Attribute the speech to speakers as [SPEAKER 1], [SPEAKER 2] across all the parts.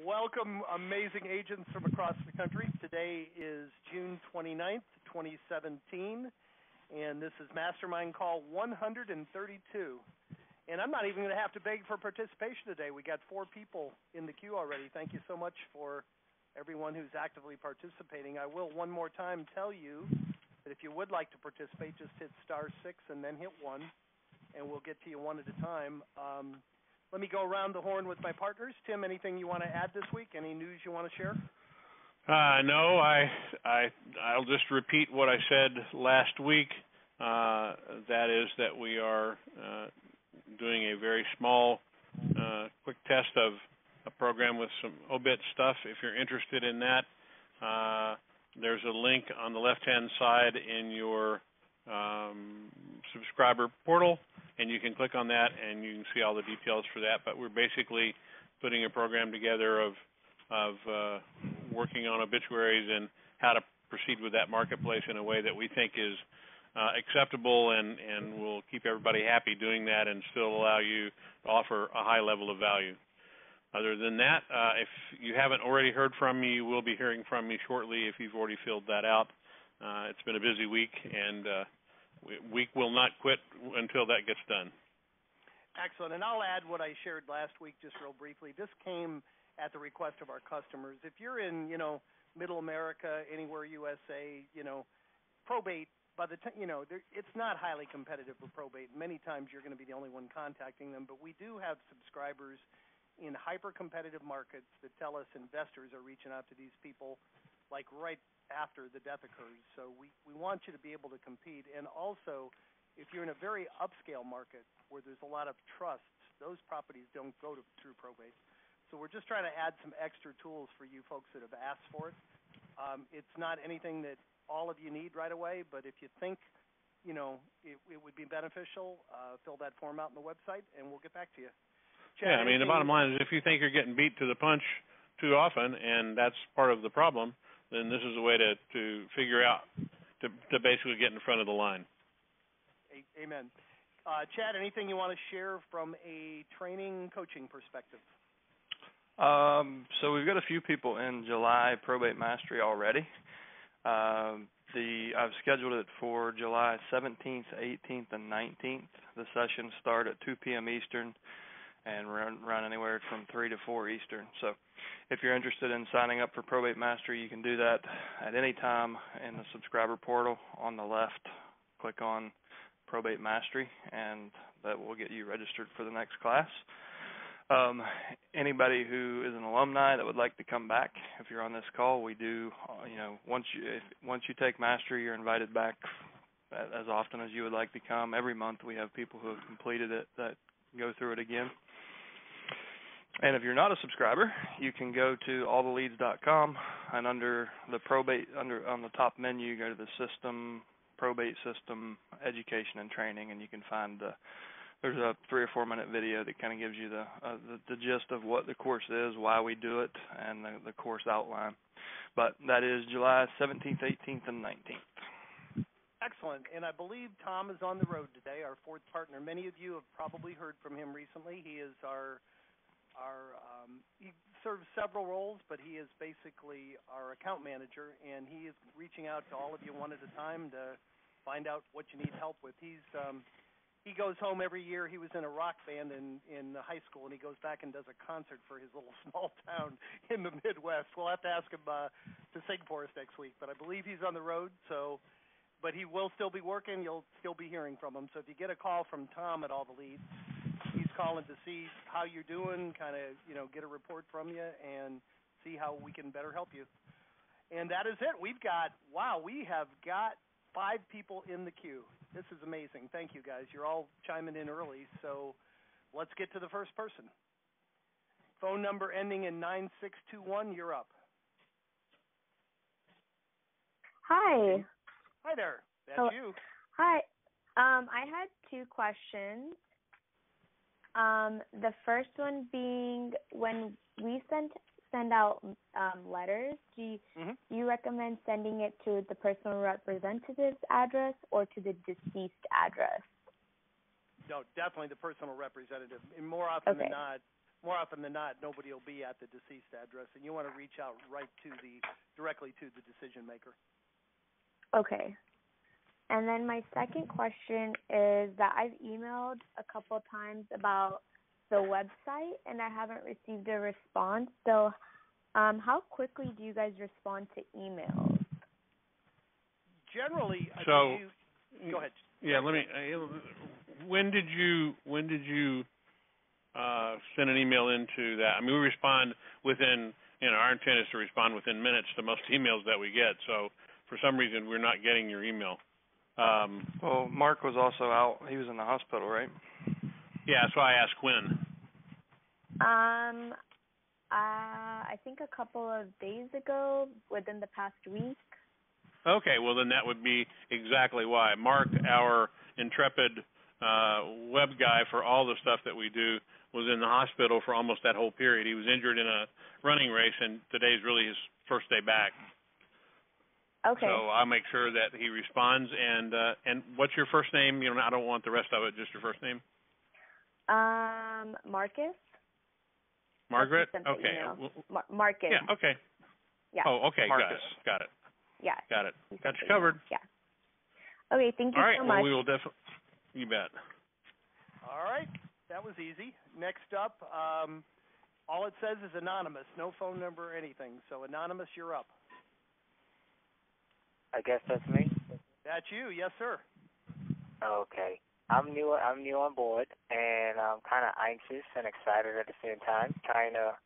[SPEAKER 1] Welcome, amazing agents from across the country. Today is June 29th, 2017, and this is Mastermind Call 132. And I'm not even going to have to beg for participation today. We got 4 people in the queue already. Thank you so much for everyone who's actively participating. I will one more time tell you that if you would like to participate, just hit *6 and then hit 1, and we'll get to you one at a time. Let me go around the horn with my partners. Tim, anything you want to add this week? Any news you want to share?
[SPEAKER 2] No, I'll just repeat what I said last week. That is that we are doing a very small, quick test of a program with some obit stuff. If you're interested in that, there's a link on the left-hand side in your subscriber portal, and you can click on that and you can see all the details for that. But we're basically putting a program together of working on obituaries and how to proceed with that marketplace in a way that we think is acceptable and will keep everybody happy doing that and still allow you to offer a high level of value. Other than that, if you haven't already heard from me, you will be hearing from me shortly if you've already filled that out. It's been a busy week, and we will not quit until that gets done.
[SPEAKER 1] Excellent. And I'll add what I shared last week just real briefly. This came at the request of our customers. If you're in, Middle America, anywhere USA, probate, by the time, it's not highly competitive for probate. Many times you're going to be the only one contacting them, but we do have subscribers in hyper-competitive markets that tell us investors are reaching out to these people like right after the death occurs. So we want you to be able to compete. And also, if you're in a very upscale market where there's a lot of trusts, those properties don't go through probate. So we're just trying to add some extra tools for you folks that have asked for it. It's not anything that all of you need right away, but if you think, it would be beneficial, fill that form out on the website, and we'll get back to you. Chad,
[SPEAKER 2] the bottom line is if you think you're getting beat to the punch too often, and that's part of the problem, then this is a way to figure out, to basically get in front of the line.
[SPEAKER 1] Amen. Chad, anything you want to share from a training coaching perspective?
[SPEAKER 3] So we've got a few people in July Probate Mastery already. I've scheduled it for July 17th, 18th, and 19th. The sessions start at 2 p.m. Eastern and run anywhere from 3 to 4 Eastern. So if you're interested in signing up for Probate Mastery, you can do that at any time in the subscriber portal on the left. Click on Probate Mastery, and that will get you registered for the next class. Anybody who is an alumni that would like to come back, if you're on this call, we do, once you take Mastery, you're invited back as often as you would like to come. Every month we have people who have completed it that go through it again. And if you're not a subscriber, you can go to alltheleads.com, and under the probate, on the top menu, go to the system, probate system, education and training, and you can find there's a 3 or 4 minute video that kind of gives you the gist of what the course is, why we do it, and the course outline. But that is July 17th, 18th, and 19th.
[SPEAKER 1] Excellent. And I believe Tom is on the road today, our 4th partner. Many of you have probably heard from him recently. He is he serves several roles, but he is basically our account manager, and he is reaching out to all of you one at a time to find out what you need help with. He goes home every year. He was in a rock band in high school, and he goes back and does a concert for his little small town in the Midwest. We'll have to ask him to sing for us next week, but I believe he's on the road, but he will still be working. You'll still be hearing from him. So if you get a call from Tom at All the Leads, he's calling to see how you're doing, kind of, get a report from you and see how we can better help you. And that is it. We have got 5 people in the queue. This is amazing. Thank you, guys. You're all chiming in early, so let's get to the first person. Phone number ending in 9621, you're up.
[SPEAKER 4] Hi.
[SPEAKER 1] Hi there. That's
[SPEAKER 4] Hello.
[SPEAKER 1] you.
[SPEAKER 4] Hi. I had 2 questions. The first one being, when we send out letters, do you recommend sending it to the personal representative's address or to the deceased address?
[SPEAKER 1] No, definitely the personal representative. And more often than not, more often than not, nobody will be at the deceased address, and you want to reach out directly to the decision maker.
[SPEAKER 4] Okay. And then my second question is that I've emailed a couple of times about the website, and I haven't received a response. So how quickly do you guys respond to emails?
[SPEAKER 1] Generally,
[SPEAKER 2] so
[SPEAKER 1] go ahead.
[SPEAKER 2] Yeah, let me. When did you send an email into that? I mean, we respond within. Our intent is to respond within minutes to most emails that we get. So for some reason, we're not getting your email.
[SPEAKER 3] Well, Mark was also out. He was in the hospital, right?
[SPEAKER 2] Yeah, so I asked when.
[SPEAKER 4] I think a couple of days ago, within the past week.
[SPEAKER 2] Okay, well then that would be exactly why. Mark, our intrepid web guy for all the stuff that we do, was in the hospital for almost that whole period. He was injured in a running race, and today's really his first day back.
[SPEAKER 4] Okay.
[SPEAKER 2] So I'll make sure that he responds. And what's your first name? I don't want the rest of it. Just your first name.
[SPEAKER 4] Marcus.
[SPEAKER 2] Margaret. Okay.
[SPEAKER 4] Marcus.
[SPEAKER 2] Yeah. Okay.
[SPEAKER 4] Yeah.
[SPEAKER 2] Oh, okay.
[SPEAKER 3] Marcus.
[SPEAKER 2] Got it.
[SPEAKER 4] Yeah.
[SPEAKER 2] Got it. Got you covered.
[SPEAKER 4] Yeah. Okay. Thank you
[SPEAKER 2] so much.
[SPEAKER 4] All right.
[SPEAKER 2] Well, we will definitely. You bet.
[SPEAKER 1] All right. That was easy. Next up, all it says is anonymous, no phone number or anything. So anonymous, you're up.
[SPEAKER 5] I guess that's me.
[SPEAKER 1] That's you, yes, sir.
[SPEAKER 5] Okay. I'm new on board, and I'm kind of anxious and excited at the same time, trying to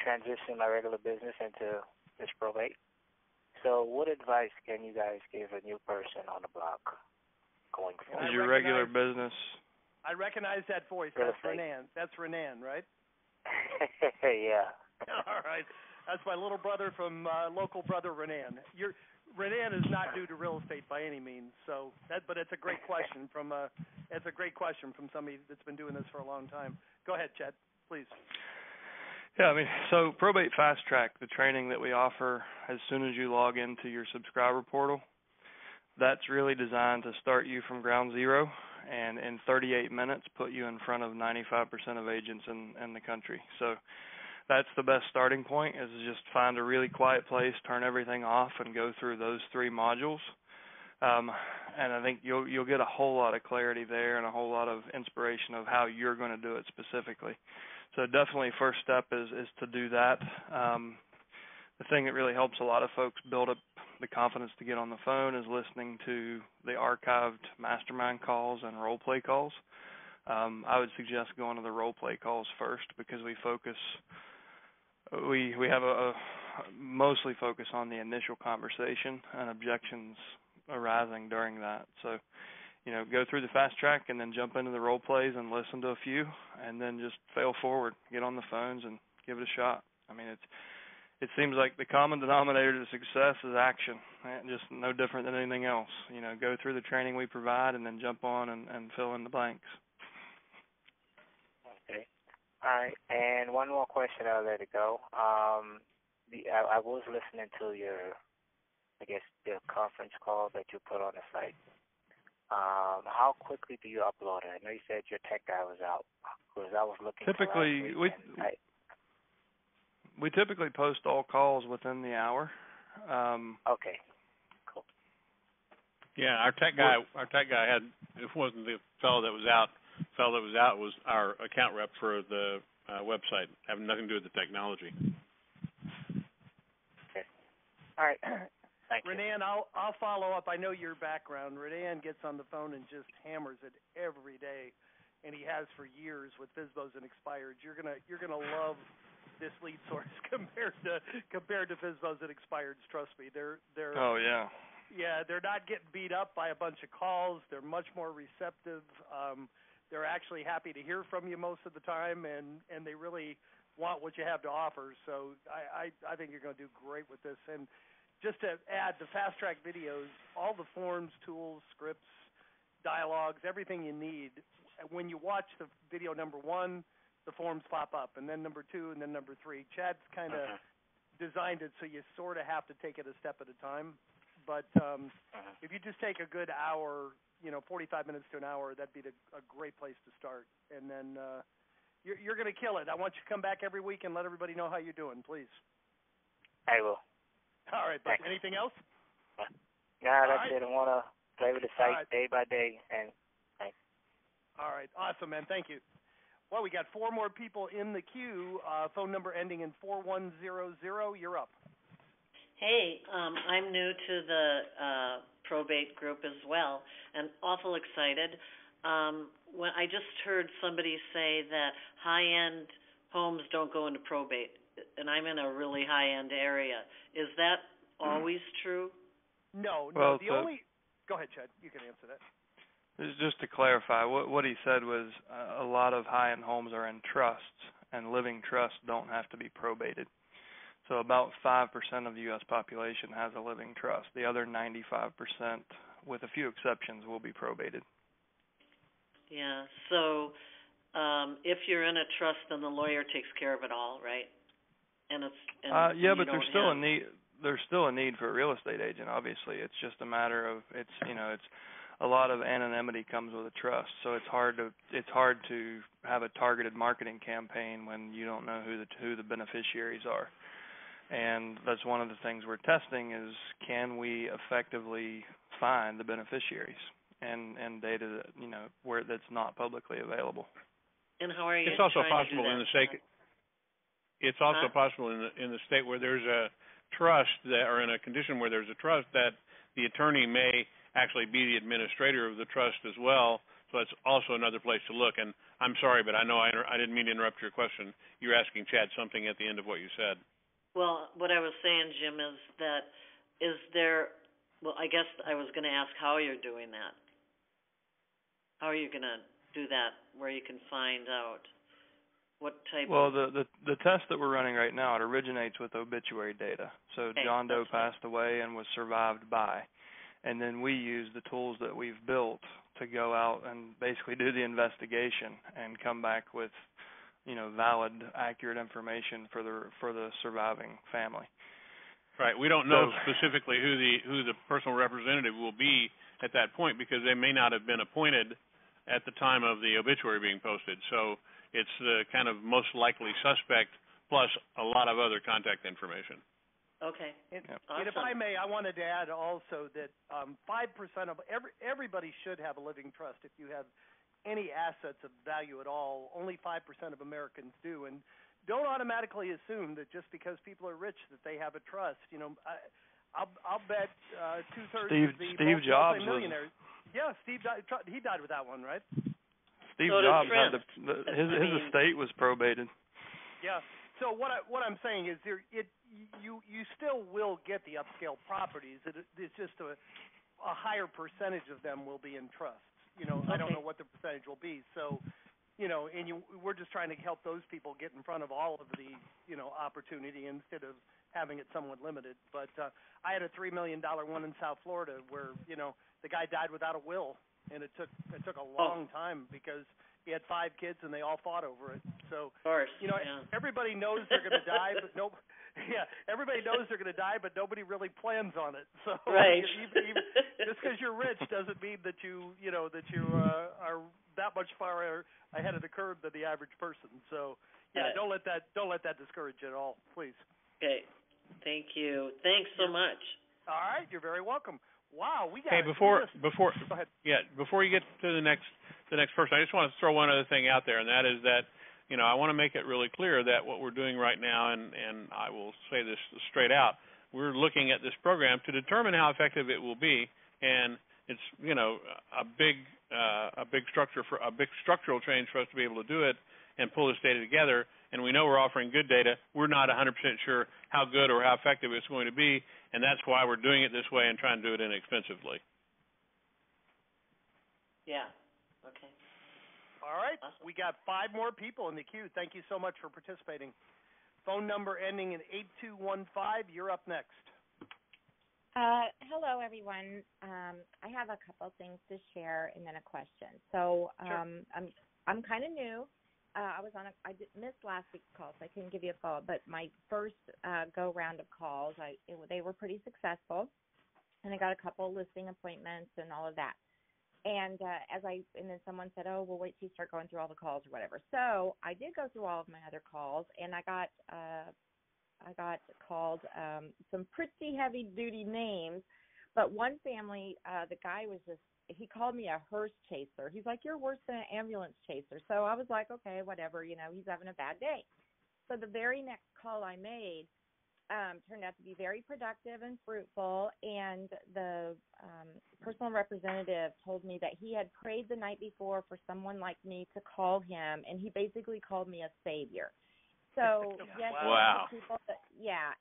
[SPEAKER 5] transition my regular business into this probate. So what advice can you guys give a new person on the block going forward?
[SPEAKER 3] Is your regular business?
[SPEAKER 1] I recognize that voice.
[SPEAKER 5] Real
[SPEAKER 1] That's
[SPEAKER 5] estate.
[SPEAKER 1] Renan. That's Renan, right?
[SPEAKER 5] Yeah.
[SPEAKER 1] All right. That's my little brother from local brother Renan. Renan is not new to real estate by any means, but it's a great question from somebody that's been doing this for a long time. Go ahead, Chet, please.
[SPEAKER 3] Yeah, so Probate Fast Track, the training that we offer as soon as you log into your subscriber portal, that's really designed to start you from ground zero and in 38 minutes put you in front of 95% of agents in the country. So that's the best starting point, is just find a really quiet place, turn everything off, and go through those 3 modules. And I think you'll get a whole lot of clarity there and a whole lot of inspiration of how you're going to do it specifically. So definitely first step is to do that. The thing that really helps a lot of folks build up the confidence to get on the phone is listening to the archived Mastermind calls and role play calls. I would suggest going to the role play calls first, because we have a mostly focus on the initial conversation and objections arising during that. So, go through the fast track and then jump into the role plays and listen to a few, and then just fail forward, get on the phones and give it a shot. It seems like the common denominator to success is action, just no different than anything else. Go through the training we provide and then jump on and fill in the blanks.
[SPEAKER 5] Okay. All right. And one more question, I'll let it go. I was listening to the conference call that you put on the site. How quickly do you upload it? I know you said your tech guy was out, because I was looking.
[SPEAKER 3] Typically, we typically post all calls within the hour.
[SPEAKER 5] Okay. Cool.
[SPEAKER 2] Yeah, our tech guy had, it wasn't the fellow that was out. The fellow that was out was our account rep for the website, having nothing to do with the technology.
[SPEAKER 5] Okay. All right. Thank you.
[SPEAKER 1] Renan, I'll follow up. I know your background. Renan gets on the phone and just hammers it every day, and he has for years with FSBOs and expireds. You're gonna love this lead source compared to FSBOs and expireds. Trust me, they're.
[SPEAKER 3] Oh yeah.
[SPEAKER 1] Yeah, they're not getting beat up by a bunch of calls. They're much more receptive. They're actually happy to hear from you most of the time, and they really want what you have to offer. So I think you're going to do great with this. And just to add, the fast track videos, all the forms, tools, scripts, dialogues, everything you need. When you watch the video number 1, the forms pop up, and then number 2, and then number 3. Chad's kind of designed it so you sort of have to take it a step at a time. But if you just take a good hour, 45 minutes to an hour, that'd be a great place to start. And then You're going to kill it. I want you to come back every week and let everybody know how you're doing, please.
[SPEAKER 5] I will.
[SPEAKER 1] All right, buddy. Anything else?
[SPEAKER 5] No, that's it. I want to play with the site day by day. And thanks.
[SPEAKER 1] All right. Awesome, man. Thank you. Well, we got 4 more people in the queue. Phone number ending in 4100. You're up.
[SPEAKER 6] Hey, I'm new to the probate group as well, and awful excited. When I just heard somebody say that high-end homes don't go into probate, and I'm in a really high-end area. Is that always true?
[SPEAKER 1] No.
[SPEAKER 3] Well,
[SPEAKER 1] Go ahead, Chad. You can answer that.
[SPEAKER 3] Just to clarify, what he said was a lot of high-end homes are in trusts, and living trusts don't have to be probated. So about 5% of the U.S. population has a living trust. The other 95%, with a few exceptions, will be probated.
[SPEAKER 6] Yeah. So if you're in a trust, then the lawyer takes care of it all, right?
[SPEAKER 3] Yeah, but there's still a need. There's still a need for a real estate agent. Obviously, it's just a matter of it's a lot of anonymity comes with a trust, so it's hard to have a targeted marketing campaign when you don't know who the beneficiaries are. And that's one of the things we're testing is can we effectively find the beneficiaries and data that, where that's not publicly available.
[SPEAKER 6] And how are you?
[SPEAKER 2] It's also possible in the state. It's also possible in the state where there's a trust or in a condition where there's a trust that the attorney may actually be the administrator of the trust as well. So that's also another place to look. And I'm sorry, but I know I didn't mean to interrupt your question. You're asking Chad something at the end of what you said.
[SPEAKER 6] Well, what I was saying, Jim, is that I guess I was going to ask how you're doing that. How are you going to do that where you can find out what type of...
[SPEAKER 3] Well, the test that we're running right now, it originates with obituary data. So John Doe passed away and was survived by. And then we use the tools that we've built to go out and basically do the investigation and come back with, valid, accurate information for the surviving family.
[SPEAKER 2] Right. We don't know specifically who the personal representative will be at that point because they may not have been appointed at the time of the obituary being posted. So it's the kind of most likely suspect plus a lot of other contact information.
[SPEAKER 6] Okay.
[SPEAKER 1] And
[SPEAKER 6] awesome.
[SPEAKER 1] if I may, I wanted to add also that 5% of everybody should have a living trust. If you have any assets of value at all, only 5% of Americans do. And don't automatically assume that just because people are rich that they have a trust. I'll bet 2/3 of the
[SPEAKER 3] Steve Jobs
[SPEAKER 1] millionaires. Yeah, Steve died. He died with that one, right?
[SPEAKER 3] Steve Jobs had his estate was probated.
[SPEAKER 1] Yeah. So what I'm saying is you still will get the upscale properties. It's just a higher percentage of them will be in trusts. I don't know what the percentage will be. So, we're just trying to help those people get in front of all of the opportunity instead of having it somewhat limited. But I had a $3 million one in South Florida where the guy died without a will, and it took a long time because he had 5 kids and they all fought over it. So,
[SPEAKER 6] of course,
[SPEAKER 1] everybody knows they're going to die, but everybody knows they're going to die, but nobody really plans on it. So,
[SPEAKER 6] right.
[SPEAKER 1] even just because you're rich doesn't mean that you are that much far ahead of the curve than the average person. So, don't let that discourage you at all, please.
[SPEAKER 6] Okay. Thank you. Thanks so much.
[SPEAKER 1] All right, you're very welcome. Wow, we got.
[SPEAKER 2] Hey, before
[SPEAKER 1] go ahead.
[SPEAKER 2] Before you get to the next person, I just want to throw one other thing out there, and that is that I want to make it really clear that what we're doing right now, and I will say this straight out, we're looking at this program to determine how effective it will be, and it's a big structural change for us to be able to do it and pull this data together. And we know we're offering good data. We're not 100% sure how good or how effective it's going to be, and that's why we're doing it this way and trying to do it inexpensively.
[SPEAKER 6] Yeah. Okay.
[SPEAKER 1] All right.
[SPEAKER 6] Awesome.
[SPEAKER 1] We got 5 more people in the queue. Thank you so much for participating. Phone number ending in 8215. You're up next.
[SPEAKER 7] Hello, everyone. I have a couple things to share and then a question. So
[SPEAKER 1] Sure.
[SPEAKER 7] I'm kind of new. I missed last week's call, so I couldn't give you a follow. But my first go round of calls, they were pretty successful, and I got a couple listing appointments and all of that. And and then someone said, oh, well, wait till you start going through all the calls or whatever. So I did go through all of my other calls, and I got called some pretty heavy duty names. But one family, the guy was he called me a hearse chaser. He's like, you're worse than an ambulance chaser. So I was like, okay, whatever, he's having a bad day. So the very next call I made turned out to be very productive and fruitful, and the personal representative told me that he had prayed the night before for someone like me to call him, and he basically called me a savior. So, yes,
[SPEAKER 2] wow.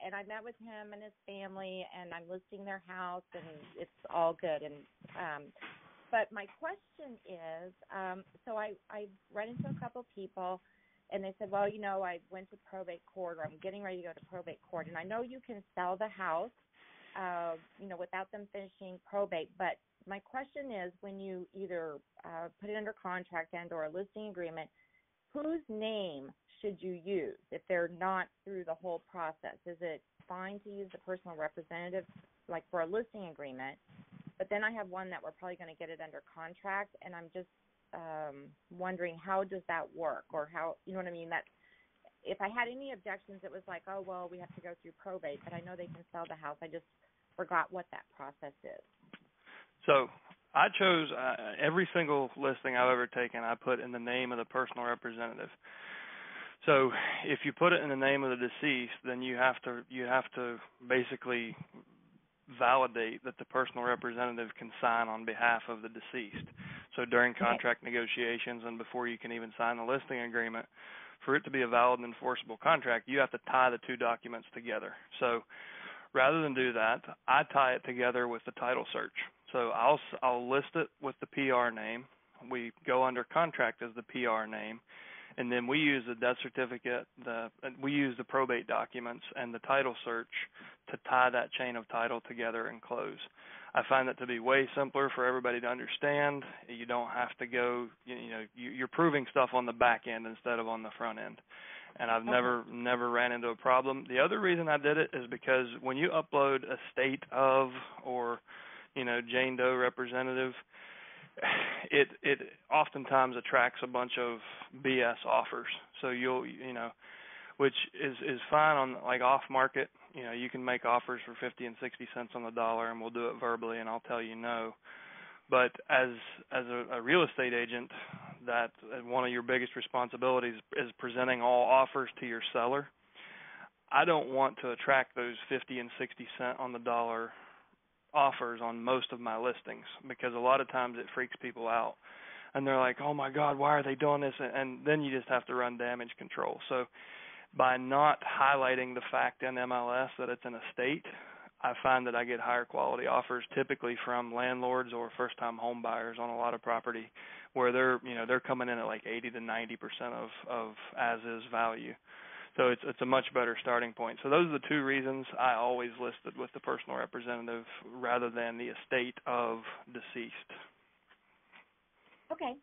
[SPEAKER 7] And I met with him and his family, and I'm listing their house, and it's all good. And but my question is, so I ran into a couple people, and they said, well, I went to probate court, or I'm getting ready to go to probate court, and I know you can sell the house, without them finishing probate. But my question is, when you either put it under contract and or a listing agreement, whose name should you use if they're not through the whole process? Is it fine to use the personal representative, like for a listing agreement? But then I have one that we're probably going to get it under contract, and I'm just wondering, how does that work, or how, you know what I mean? That if I had any objections, it was like, oh, well, we have to go through probate, but I know they can sell the house. I just forgot what that process is.
[SPEAKER 3] So I chose every single listing I've ever taken, I put in the name of the personal representative. So if you put it in the name of the deceased, then you have to basically validate that the personal representative can sign on behalf of the deceased. So during contract negotiations and before you can even sign the listing agreement, for it to be a valid and enforceable contract, you have to tie the two documents together. So rather than do that, I tie it together with the title search. So I'll list it with the PR name. We go under contract as the PR name, and then we use the death certificate, we use the probate documents and the title search to tie that chain of title together and close. I find that to be way simpler for everybody to understand. You don't have to go, you're proving stuff on the back end instead of on the front end. And I've never ran into a problem. The other reason I did it is because when you upload a state of or, Jane Doe representative, it oftentimes attracts a bunch of BS offers. So which is fine on like off market. You can make offers for 50 and 60 cents on the dollar, and we'll do it verbally, and I'll tell you no. But as a real estate agent, that one of your biggest responsibilities is presenting all offers to your seller. I don't want to attract those 50 and 60 cent on the dollar offers on most of my listings, because a lot of times it freaks people out, and they're like, oh my God, why are they doing this? And then you just have to run damage control. So by not highlighting the fact in MLS that it's an estate, I find that I get higher quality offers, typically from landlords or first-time home buyers on a lot of property, where they're coming in at like 80 to 90% of as-is value. So it's a much better starting point. So those are the two reasons I always listed with the personal representative rather than the estate of deceased.
[SPEAKER 7] Okay.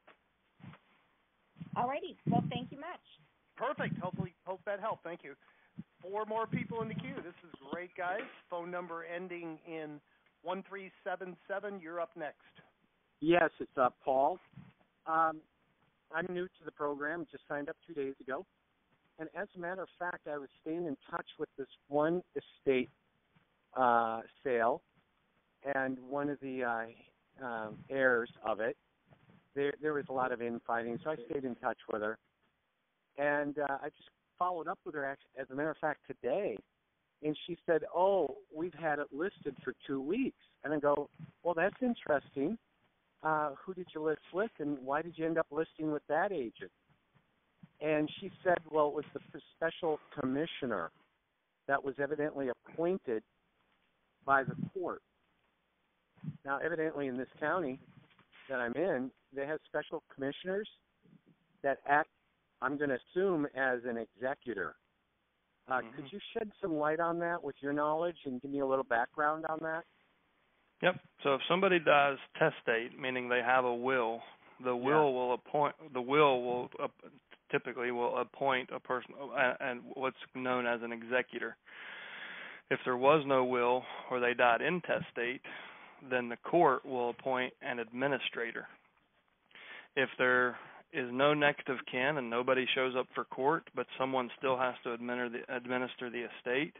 [SPEAKER 7] All righty. Well, thank you much.
[SPEAKER 1] Perfect. Hope that helped. Thank you. 4 more people in the queue. This is great, guys. Phone number ending in 1377. You're up next.
[SPEAKER 8] Yes, it's Paul. I'm new to the program. Just signed up 2 days ago. And as a matter of fact, I was staying in touch with this one estate sale, and one of the heirs of it. There was a lot of infighting, so I stayed in touch with her. And I just followed up with her, as a matter of fact, today. And she said, oh, we've had it listed for 2 weeks. And I go, well, that's interesting. Who did you list with, and why did you end up listing with that agent? And she said, well, it was the special commissioner that was evidently appointed by the court. Now, evidently in this county that I'm in, they have special commissioners that act, I'm going to assume, as an executor. Could you shed some light on that with your knowledge and give me a little background on that?
[SPEAKER 3] Yep. So if somebody dies testate, meaning they have a will, the will typically will appoint a person and what's known as an executor. If there was no will or they died intestate, then the court will appoint an administrator. If there is no next of kin and nobody shows up for court, but someone still has to administer the estate,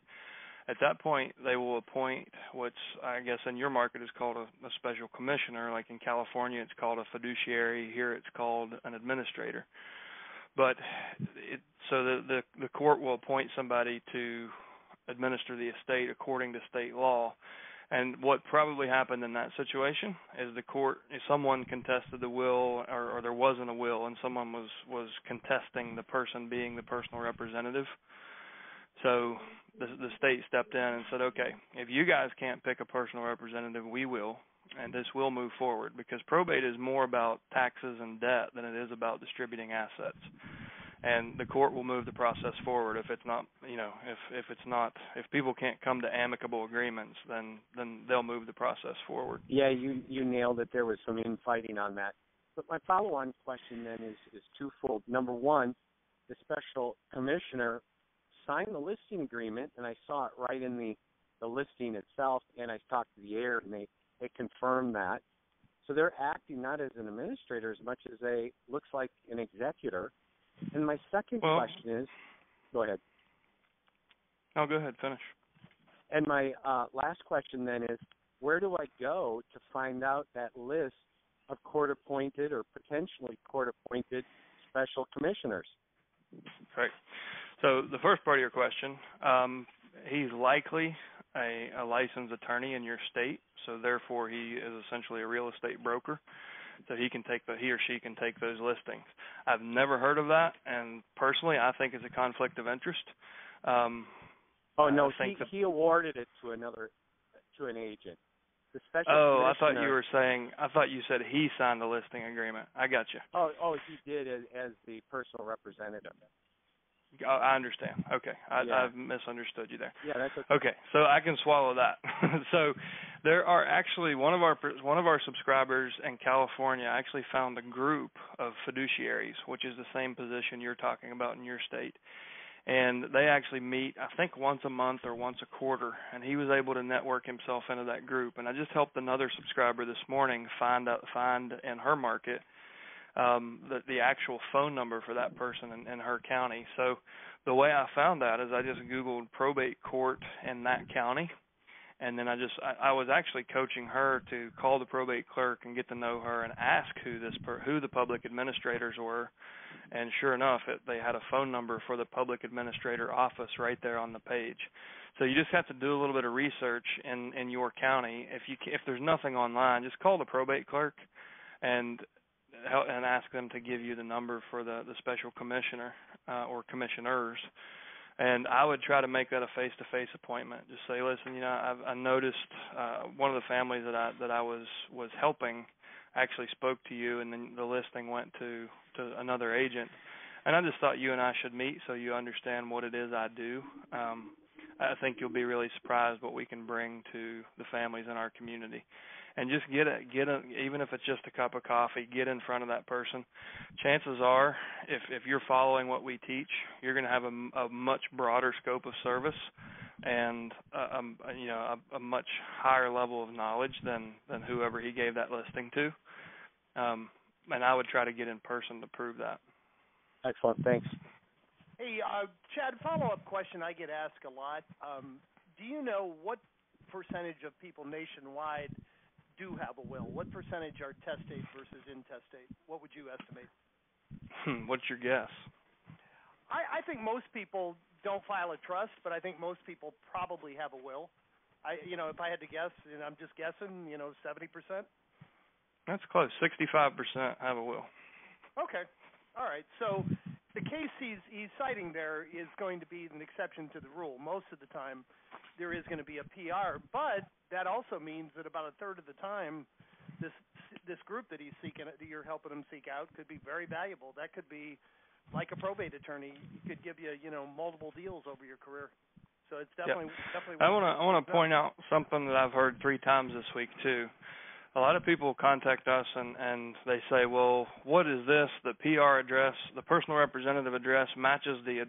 [SPEAKER 3] at that point they will appoint what's, I guess in your market is called a special commissioner. Like in California it's called a fiduciary. Here it's called an administrator. But the court will appoint somebody to administer the estate according to state law. And what probably happened in that situation is someone contested the will, or there wasn't a will, and someone was contesting the person being the personal representative. So the state stepped in and said, okay, if you guys can't pick a personal representative, we will, and this will move forward, because probate is more about taxes and debt than it is about distributing assets. And the court will move the process forward if it's not, if people can't come to amicable agreements, then they'll move the process forward.
[SPEAKER 8] Yeah, you nailed it. There was some infighting on that. But my follow-on question then is twofold. Number one, the special commissioner signed the listing agreement, and I saw it right in the listing itself, and I talked to the heir, and they confirmed that. So they're acting not as an administrator as much as looks like an executor. And my second question is, go ahead.
[SPEAKER 3] Oh, go ahead, finish.
[SPEAKER 8] And my last question then is, where do I go to find out that list of court-appointed or potentially court-appointed special commissioners?
[SPEAKER 3] Right. So the first part of your question, he's likely a licensed attorney in your state, so therefore he is essentially a real estate broker. So he or she can take those listings. I've never heard of that, and personally, I think it's a conflict of interest.
[SPEAKER 8] He awarded it to an agent. The special
[SPEAKER 3] I thought you said he signed the listing agreement. I got you.
[SPEAKER 8] Oh, he did as the personal representative.
[SPEAKER 3] I understand. Okay, I've misunderstood you there.
[SPEAKER 8] Yeah, that's okay.
[SPEAKER 3] Okay, so I can swallow that. So there are actually one of our subscribers in California actually found a group of fiduciaries, which is the same position you're talking about in your state, and they actually meet, I think, once a month or once a quarter, and he was able to network himself into that group. And I just helped another subscriber this morning find in her market the actual phone number for that person in her county. So the way I found that is I just Googled probate court in that county, and then I was actually coaching her to call the probate clerk and get to know her and ask who the public administrators were. And sure enough, they had a phone number for the public administrator office right there on the page. So you just have to do a little bit of research in your county. If there's nothing online, just call the probate clerk and ask them to give you the number for the special commissioner or commissioners. And I would try to make that a face-to-face appointment. Just say, listen, I noticed one of the families that I was helping actually spoke to you, and then the listing went to another agent. And I just thought you and I should meet so you understand what it is I do. I think you'll be really surprised what we can bring to the families in our community. And just even if it's just a cup of coffee, get in front of that person. Chances are, if you're following what we teach, you're going to have a much broader scope of service and a much higher level of knowledge than whoever he gave that listing to. And I would try to get in person to prove that.
[SPEAKER 8] Excellent. Thanks.
[SPEAKER 1] Hey, Chad, follow-up question I get asked a lot. Do you know what percentage of people nationwide do have a will? What percentage are testate versus intestate? What would you estimate?
[SPEAKER 3] What's your guess?
[SPEAKER 1] I think most people don't file a trust, but I think most people probably have a will. If I had to guess, I'm just guessing, 70%?
[SPEAKER 3] That's close. 65% have a will.
[SPEAKER 1] Okay. All right. So the case he's citing there is going to be an exception to the rule. Most of the time there is going to be a PR, but that also means that about a third of the time this group that you're helping him seek out could be very valuable. That could be like a probate attorney. He could give you, multiple deals over your career. So it's definitely.
[SPEAKER 3] I want to point out something that I've heard 3 times this week too. A lot of people contact us and they say, well, what is this? The PR address, the personal representative address matches the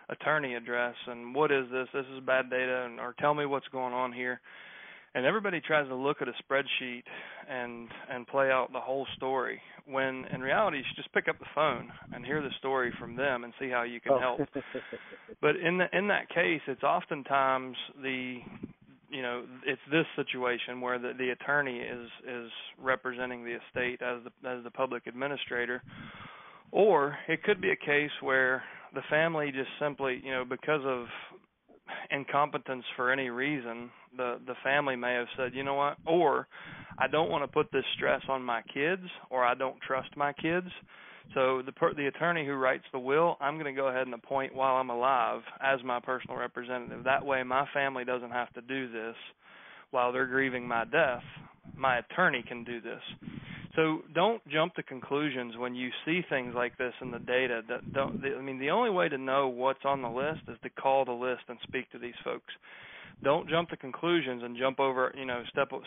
[SPEAKER 3] attorney address, and what is this? This is bad data, or tell me what's going on here. And everybody tries to look at a spreadsheet and play out the whole story, when in reality you should just pick up the phone and hear the story from them and see how you can help. But in that case, it's oftentimes it's this situation where the attorney is representing the estate as the public administrator, or it could be a case where the family just simply, because of incompetence for any reason, the family may have said, you know what, or I don't want to put this stress on my kids, or I don't trust my kids. So the attorney who writes the will, I'm going to go ahead and appoint while I'm alive as my personal representative. That way my family doesn't have to do this while they're grieving my death. My attorney can do this. So don't jump to conclusions when you see things like this in the data. The only way to know what's on the list is to call the list and speak to these folks. Don't jump to conclusions and jump over,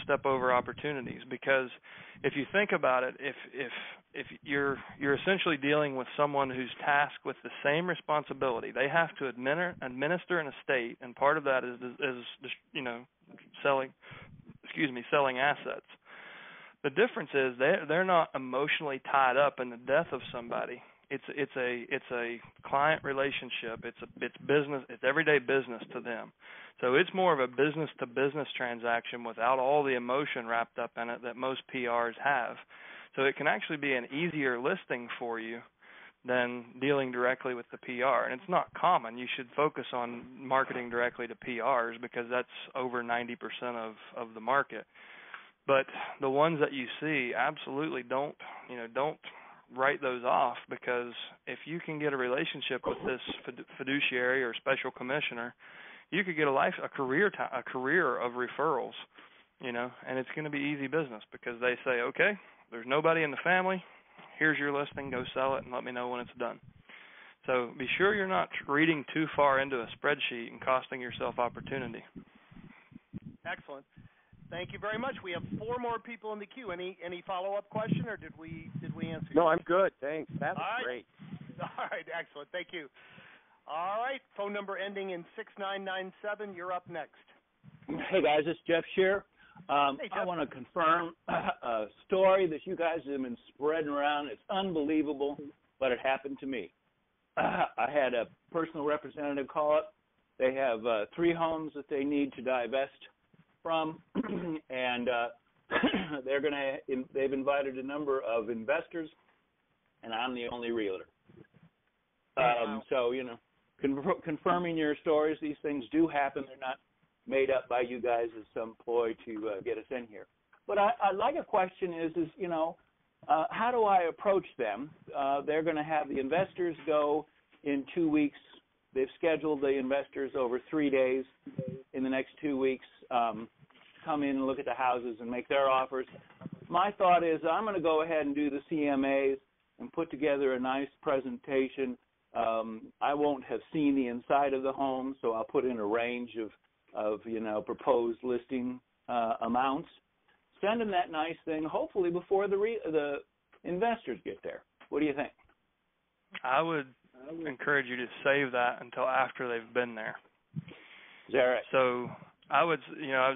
[SPEAKER 3] step over opportunities, because if you think about it, if you're essentially dealing with someone who's tasked with the same responsibility, they have to administer an estate, and part of that is selling assets. The difference is they're not emotionally tied up in the death of somebody. It's a client relationship. It's business. It's everyday business to them. So it's more of a business to business transaction without all the emotion wrapped up in it that most PRs have. So it can actually be an easier listing for you than dealing directly with the PR. And it's not common. You should focus on marketing directly to PRs because that's over 90% of the market. But the ones that you see, absolutely don't write those off, because if you can get a relationship with this fiduciary or special commissioner, you could get a career of referrals, and it's going to be easy business because they say, okay, there's nobody in the family, here's your listing, go sell it and let me know when it's done. So be sure you're not reading too far into a spreadsheet and costing yourself opportunity.
[SPEAKER 1] Excellent. Thank you very much. We have 4 more people in the queue. Any follow-up question, or did we answer?
[SPEAKER 8] No, I'm good. Thanks. That was great.
[SPEAKER 1] All right, excellent. Thank you. All right, phone number ending in 6997. You're up next.
[SPEAKER 9] Hey guys, it's Jeff Shear.
[SPEAKER 1] Hey, Jeff.
[SPEAKER 9] I want to confirm a story that you guys have been spreading around. It's unbelievable, but it happened to me. I had a personal representative call up. They have 3 homes that they need to divest from, and they've invited a number of investors, and I'm the only realtor. So confirming your stories, these things do happen. They're not made up by you guys as some ploy to get us in here. But I'd like a question is how do I approach them? They're going to have the investors go in 2 weeks. They've scheduled the investors over 3 days in the next 2 weeks, come in and look at the houses and make their offers. My thought is I'm going to go ahead and do the CMAs and put together a nice presentation. I won't have seen the inside of the home, so I'll put in a range of proposed listing amounts. Send them that nice thing, hopefully before the investors get there. What do you think?
[SPEAKER 3] I would encourage you to save that until after they've been there.
[SPEAKER 9] Is that right?
[SPEAKER 3] So I would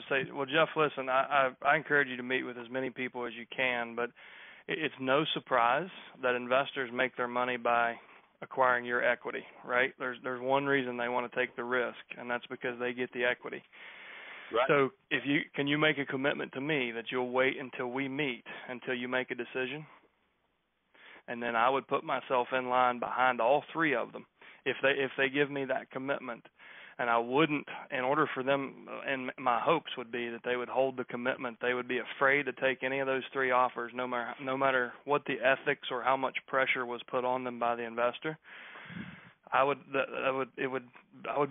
[SPEAKER 3] say, well, Jeff, listen, I encourage you to meet with as many people as you can, but it's no surprise that investors make their money by acquiring your equity, right? There's one reason they want to take the risk, and that's because they get the equity.
[SPEAKER 9] Right.
[SPEAKER 3] So can you make a commitment to me that you'll wait until we meet, until you make a decision? And then I would put myself in line behind all 3 of them if they give me that commitment. And I wouldn't, in order for them, and my hopes would be that they would hold the commitment. They would be afraid to take any of those 3 offers, no matter what the ethics or how much pressure was put on them by the investor. I would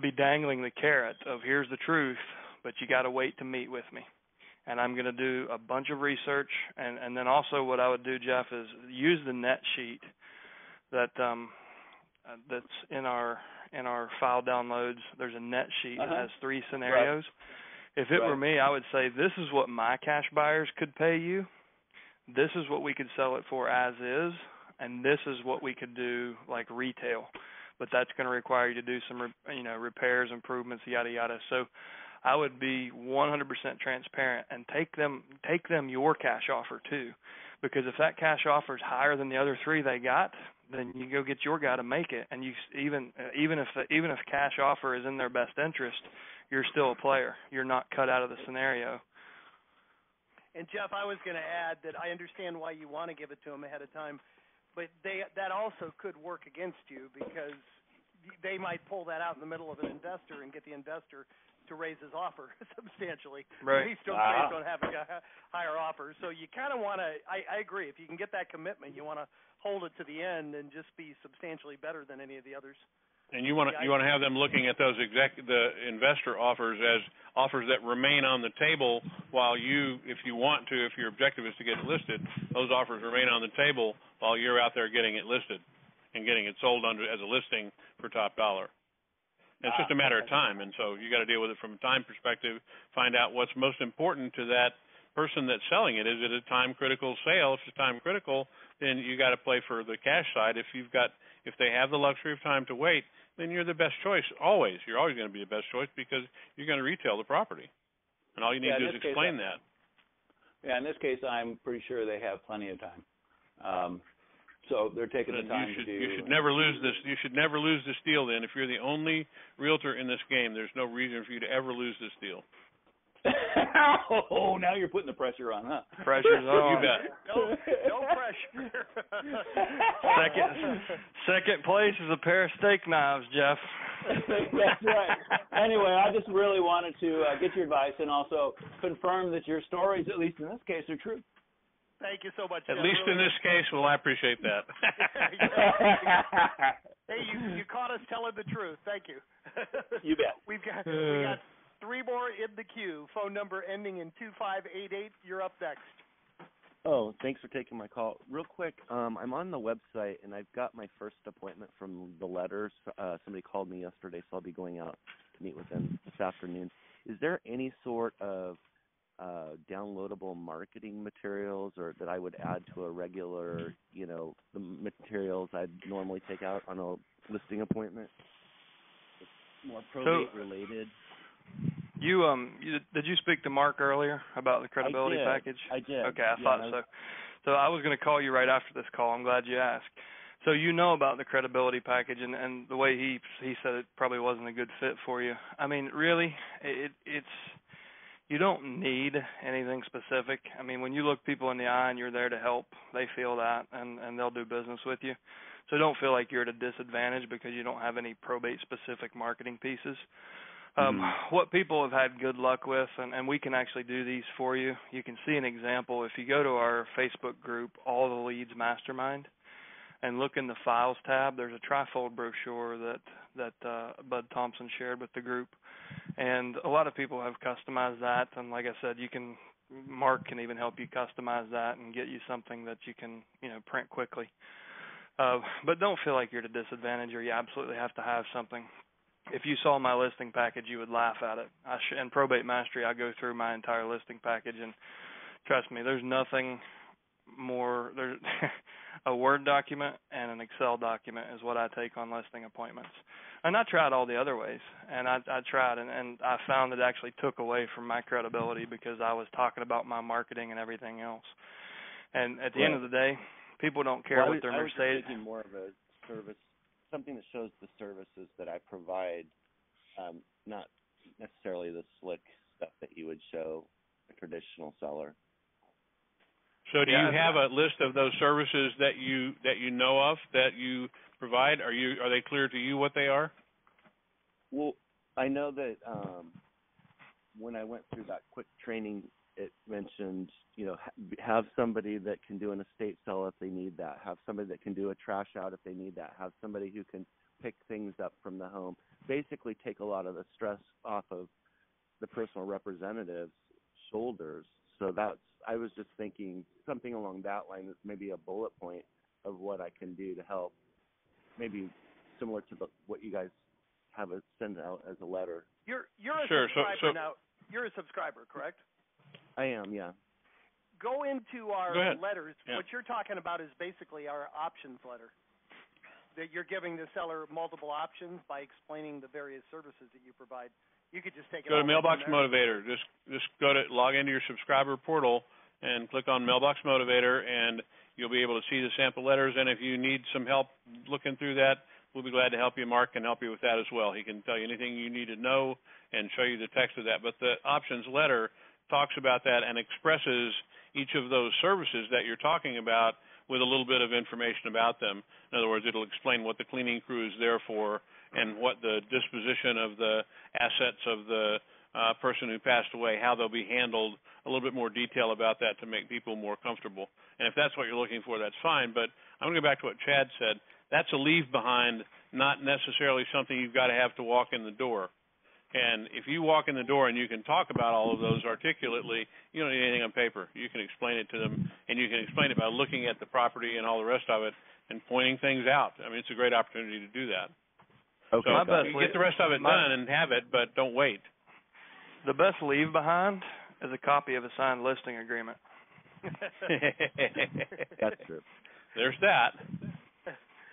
[SPEAKER 3] be dangling the carrot of here's the truth, but you got to wait to meet with me. And I'm going to do a bunch of research, and then also what I would do, Jeff, is use the net sheet that's in our file downloads. There's a net sheet that has 3 scenarios. Right. If it were me, I would say this is what my cash buyers could pay you. This is what we could sell it for as is, and this is what we could do like retail. But that's going to require you to do some repairs, improvements, yada yada. So I would be 100% transparent and take them your cash offer too, because if that cash offer is higher than the other three they got, then you go get your guy to make it. And you even if cash offer is in their best interest, you're still a player. You're not cut out of the scenario.
[SPEAKER 1] And Jeff, I was going to add that I understand why you want to give it to them ahead of time, but that also could work against you, because they might pull that out in the middle of an investor and get the investor to raise his offer substantially.
[SPEAKER 3] Right.
[SPEAKER 1] These trades don't have a higher offer. So you kind of want to, I agree, if you can get that commitment, you want to hold it to the end and just be substantially better than any of the others.
[SPEAKER 2] And you want to have them looking at those the investor offers as offers that remain on the table while you, if you want to, if your objective is to get it listed, those offers remain on the table while you're out there getting it listed and getting it sold as a listing for top dollar. And it's just a matter of time, and so you got to deal with it from a time perspective. Find out what's most important to that person that's selling it. Is it a time critical sale? If it's time critical, then you got to play for the cash side. If they have the luxury of time to wait, then you're the best choice always. You're always going to be the best choice because you're going to retail the property, and all you need to do is explain that.
[SPEAKER 9] Yeah, in this case, I'm pretty sure they have plenty of time. So they're taking the time to do.
[SPEAKER 2] You should never lose this. You should never lose this deal. Then, if you're the only realtor in this game, there's no reason for you to ever lose this deal.
[SPEAKER 9] Oh, now you're putting the pressure on, huh?
[SPEAKER 3] Pressure's on.
[SPEAKER 2] You bet.
[SPEAKER 1] No pressure.
[SPEAKER 3] Second place is a pair of steak knives, Jeff.
[SPEAKER 9] That's right. Anyway, I just really wanted to get your advice and also confirm that your stories, at least in this case, are true.
[SPEAKER 1] Thank you so much.
[SPEAKER 2] At least in this case, well, I appreciate that.
[SPEAKER 1] Hey, you caught us telling the truth. Thank you.
[SPEAKER 9] You bet.
[SPEAKER 1] We got three more in the queue. Phone number ending in 2588. You're up next.
[SPEAKER 10] Oh, thanks for taking my call. Real quick, I'm on the website, and I've got my first appointment from the letters. Somebody called me yesterday, so I'll be going out to meet with them this afternoon. Is there any sort of downloadable marketing materials or that I would add to a regular, the materials I'd normally take out on a listing appointment? It's more probate related.
[SPEAKER 3] Did you speak to Mark earlier about the credibility package?
[SPEAKER 10] I did.
[SPEAKER 3] Okay, I thought so. So I was going to call you right after this call. I'm glad you asked. So you know about the credibility package, and the way he said it probably wasn't a good fit for you. I mean, really, it's you don't need anything specific. I mean, when you look people in the eye and you're there to help, they feel that, and they'll do business with you. So don't feel like you're at a disadvantage because you don't have any probate-specific marketing pieces. What people have had good luck with, and we can actually do these for you. You can see an example. If you go to our Facebook group, All the Leads Mastermind, and look in the Files tab, there's a trifold brochure that Bud Thompson shared with the group. And a lot of people have customized that, and like I said, Mark can even help you customize that and get you something that you can, print quickly. But don't feel like you're at a disadvantage or you absolutely have to have something. If you saw my listing package, you would laugh at it. In Probate Mastery, I go through my entire listing package, and trust me, there's nothing more. There's a Word document and an Excel document is what I take on listing appointments. And I tried all the other ways, and I tried, and I found it actually took away from my credibility because I was talking about my marketing and everything else. And at the end of the day, people don't care what their Mercedes.
[SPEAKER 10] I was thinking more of a service, something that shows the services that I provide, not necessarily the slick stuff that you would show a traditional seller.
[SPEAKER 2] So do you have a list of those services that you know of that you provide? Are they clear to you what they are?
[SPEAKER 10] Well, I know that when I went through that quick training, it mentioned, have somebody that can do an estate sale if they need that. Have somebody that can do a trash out if they need that. Have somebody who can pick things up from the home. Basically take a lot of the stress off of the personal representative's shoulders. So I was just thinking something along that line is maybe a bullet point of what I can do to help, maybe similar to what you guys have send out as a letter.
[SPEAKER 1] You're a subscriber now. You're a subscriber, correct?
[SPEAKER 10] I am, yeah.
[SPEAKER 1] Go into our letters.
[SPEAKER 2] Yeah.
[SPEAKER 1] What you're talking about is basically our options letter. That you're giving the seller multiple options by explaining the various services that you provide. You could just take it.
[SPEAKER 2] Go to
[SPEAKER 1] all
[SPEAKER 2] Mailbox
[SPEAKER 1] from there.
[SPEAKER 2] Motivator. Just log into your subscriber portal and click on Mailbox Motivator, and you'll be able to see the sample letters. And if you need some help looking through that, we'll be glad to help you. Mark can help you with that as well. He can tell you anything you need to know and show you the text of that. But the options letter talks about that and expresses each of those services that you're talking about with a little bit of information about them. In other words, it'll explain what the cleaning crew is there for and what the disposition of the assets of the person who passed away, how they'll be handled, a little bit more detail about that to make people more comfortable. And if that's what you're looking for, that's fine. But I'm going to go back to what Chad said. That's a leave behind, not necessarily something you've got to have to walk in the door. And if you walk in the door and you can talk about all of those articulately, you don't need anything on paper. You can explain it to them, and you can explain it by looking at the property and all the rest of it and pointing things out. I mean, it's a great opportunity to do that.
[SPEAKER 10] Okay.
[SPEAKER 2] So you get the rest of it done and have it, but don't wait.
[SPEAKER 3] The best leave behind is a copy of a signed listing agreement.
[SPEAKER 10] That's true.
[SPEAKER 2] There's that.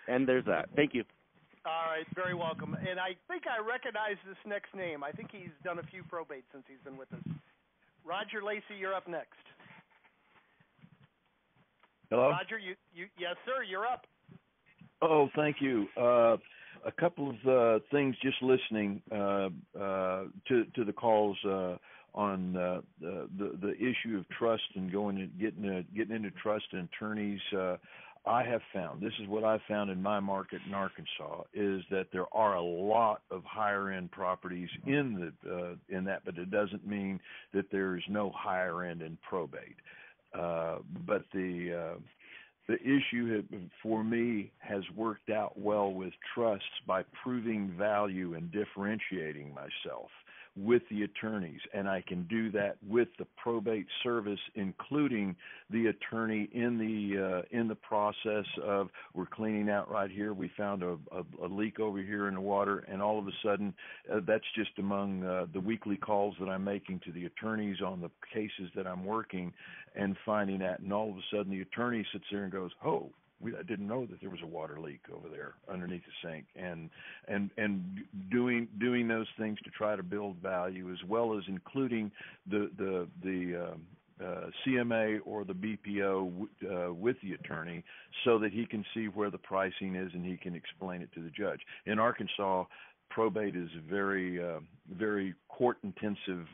[SPEAKER 10] And there's that. Thank you.
[SPEAKER 1] All right, very welcome. And I think I recognize this next name. I think he's done a few probates since he's been with us. Rodger Lacey, you're up next.
[SPEAKER 11] Hello?
[SPEAKER 1] Rodger, yes, sir, you're up.
[SPEAKER 11] Oh, thank you. A couple of things just listening to the calls on the issue of trust and getting into trust and attorneys. I have found, this is what I've found in my market in Arkansas, is that there are a lot of higher end properties in that, but it doesn't mean that there is no higher end in probate. But the issue for me has worked out well with trusts by proving value and differentiating myself with the attorneys, and I can do that with the probate service, including the attorney in the process of, we're cleaning out right here, we found a leak over here in the water, and all of a sudden that's just among the weekly calls that I'm making to the attorneys on the cases that I'm working and finding that, and all of a sudden the attorney sits there and goes, oh, I didn't know that there was a water leak over there underneath the sink, and doing those things to try to build value, as well as including the CMA or the BPO with the attorney, so that he can see where the pricing is and he can explain it to the judge. In Arkansas, probate is very very court intensive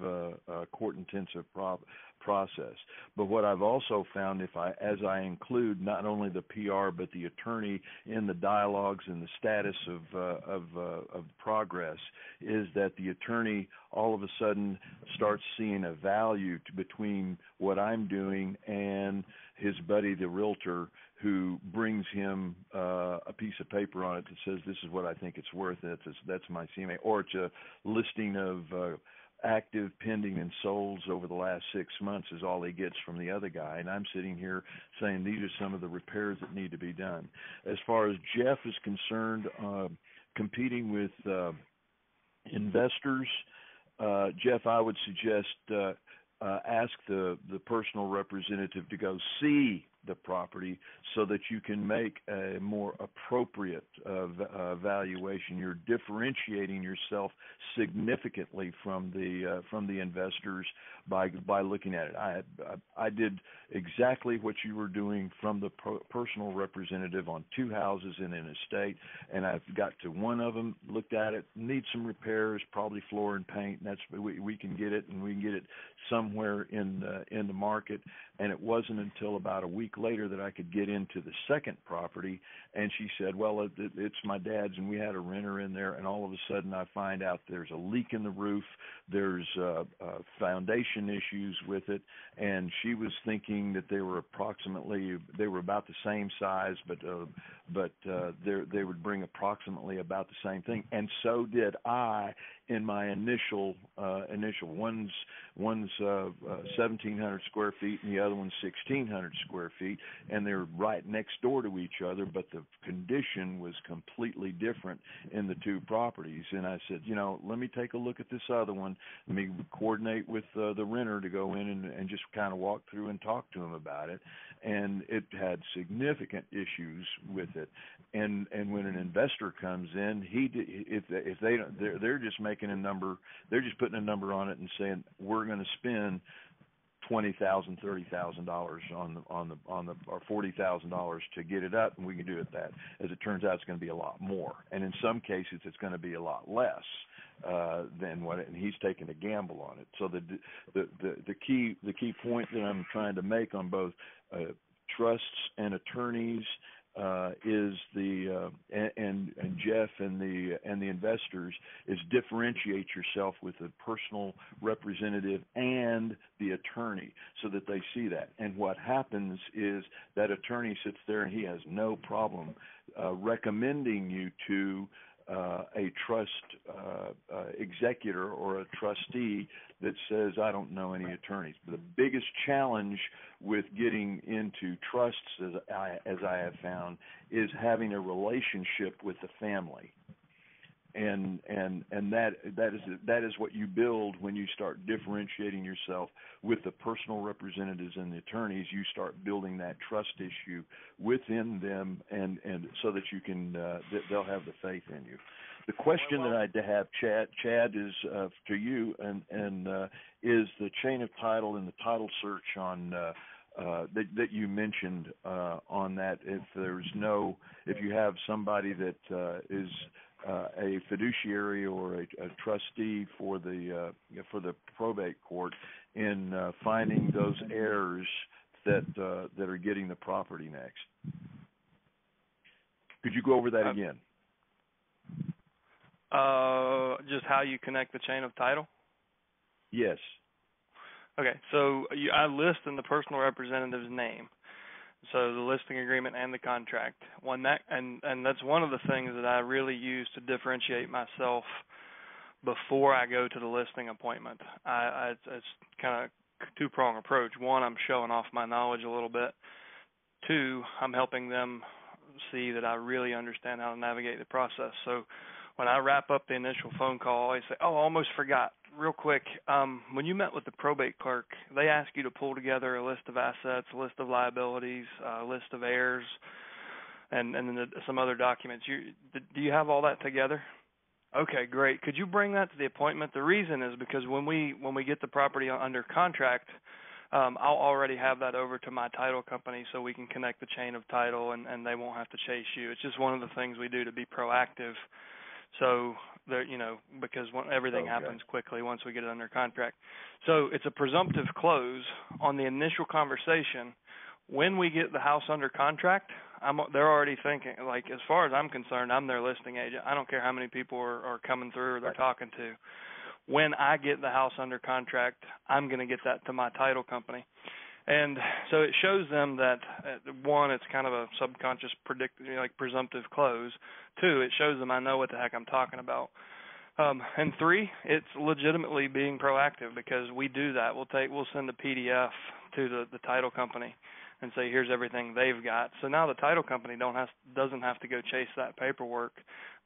[SPEAKER 11] process. But what I've also found, as I include not only the PR but the attorney in the dialogues and the status of progress, is that the attorney all of a sudden starts seeing a value between what I'm doing and his buddy, the realtor, who brings him a piece of paper on it that says, this is what I think it's worth. That's my CMA. Or it's a listing of active, pending, and solds over the last 6 months is all he gets from the other guy. And I'm sitting here saying these are some of the repairs that need to be done. As far as Jeff is concerned, competing with investors, Jeff, I would suggest ask the personal representative to go see the property so that you can make a more appropriate valuation. You're differentiating yourself significantly from the investors by looking at it. I did exactly what you were doing from the personal representative on 2 houses in an estate, and I've got to one of them, looked at it, needs some repairs, probably floor and paint, and that's we can get it, and we can get it somewhere in the market. And it wasn't until about a week later that I could get into the second property, and she said, well, it's my dad's, and we had a renter in there, and all of a sudden I find out there's a leak in the roof, there's foundation issues with it, and she was thinking that they were about the same size, but they would bring approximately about the same thing, and so did I in my initial one's 1,700 square feet and the other one's 1,600 square feet, and they're right next door to each other, but the condition was completely different in the 2 properties. And I said, let me take a look at this other one. Let me coordinate with the renter to go in and just kind of walk through and talk to him about it. And it had significant issues with it. and when an investor comes in, if they don't, they're just making a number, they're just putting a number on it and saying we're going to spend $20,000, $30,000 on the or $40,000 to get it up, and we can do it that. As it turns out, it's going to be a lot more, and in some cases, it's going to be a lot less than what. And he's taking a gamble on it. So the key point that I'm trying to make on both trusts and attorneys is and Jeff and the investors is differentiate yourself with the personal representative and the attorney so that they see that. And what happens is that attorney sits there and he has no problem recommending you to a trust executor or a trustee that says, I don't know any attorneys. But the biggest challenge with getting into trusts, as I have found, is having a relationship with the family. And that is what you build when you start differentiating yourself with the personal representatives and the attorneys. You start building that trust issue within them, and so that you can they'll have the faith in you. The question that I have, Chad, is to you, and is the chain of title and the title search on that you mentioned on that. If you have somebody that is a fiduciary or a trustee for the probate court in finding those heirs that are getting the property next. Could you go over that again?
[SPEAKER 3] Just how you connect the chain of title?
[SPEAKER 11] Yes.
[SPEAKER 3] Okay, so I list in the personal representative's name. So the listing agreement and the contract. And that's one of the things that I really use to differentiate myself before I go to the listing appointment. It's kind of two-prong approach. One, I'm showing off my knowledge a little bit. Two, I'm helping them see that I really understand how to navigate the process. So when I wrap up the initial phone call, I say, I almost forgot. Real quick, when you met with the probate clerk, they ask you to pull together a list of assets, a list of liabilities, a list of heirs, and then some other documents. Do you have all that together? Okay, great. Could you bring that to the appointment? The reason is because when we get the property under contract, I'll already have that over to my title company so we can connect the chain of title and they won't have to chase you. It's just one of the things we do to be proactive. So, because everything happens quickly once we get it under contract. So it's a presumptive close on the initial conversation. When we get the house under contract, they're already thinking, like, as far as I'm concerned, I'm their listing agent. I don't care how many people are coming through or they're talking to. When I get the house under contract, I'm going to get that to my title company. And so it shows them that, one, it's kind of a subconscious presumptive close. Two, it shows them I know what the heck I'm talking about. And three, it's legitimately being proactive because we do that. We'll send a PDF to the title company and say, here's everything they've got. So now the title company doesn't have to go chase that paperwork.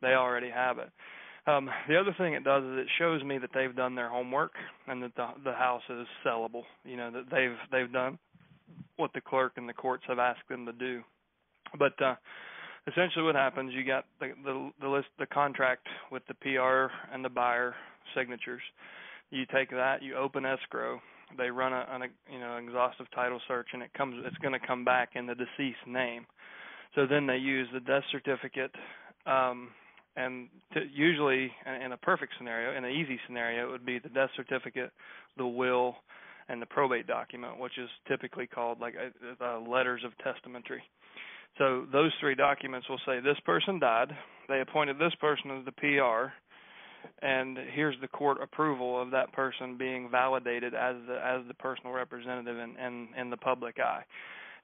[SPEAKER 3] They already have it. The other thing it does is it shows me that they've done their homework and that the house is sellable. That they've done what the clerk and the courts have asked them to do. But essentially, what happens? You got the contract with the PR and the buyer signatures. You take that, you open escrow. They run an exhaustive title search, and it's going to come back in the deceased name. So then they use the death certificate. And usually, in a perfect scenario, in an easy scenario, it would be the death certificate, the will, and the probate document, which is typically called letters of testamentary. So those three documents will say this person died, they appointed this person as the PR, and here's the court approval of that person being validated as the personal representative in the public eye,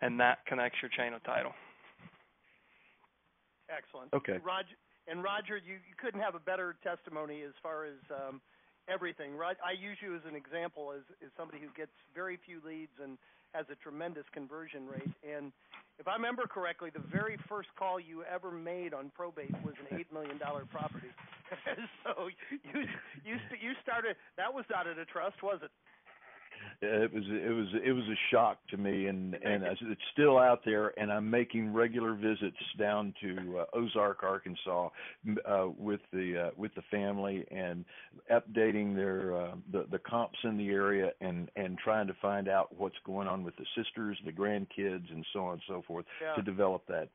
[SPEAKER 3] and that connects your chain of title.
[SPEAKER 1] Excellent.
[SPEAKER 11] Okay.
[SPEAKER 1] Rodger, you couldn't have a better testimony as far as everything. I use you as an example as somebody who gets very few leads and has a tremendous conversion rate. And if I remember correctly, the very first call you ever made on probate was an $8 million property. So you started. That was not at a trust, was it?
[SPEAKER 11] it was a shock to me, and it's still out there. And I'm making regular visits down to Ozark, Arkansas, with the family, and updating their the comps in the area, and trying to find out what's going on with the sisters, the grandkids, and so on and so forth, to develop that,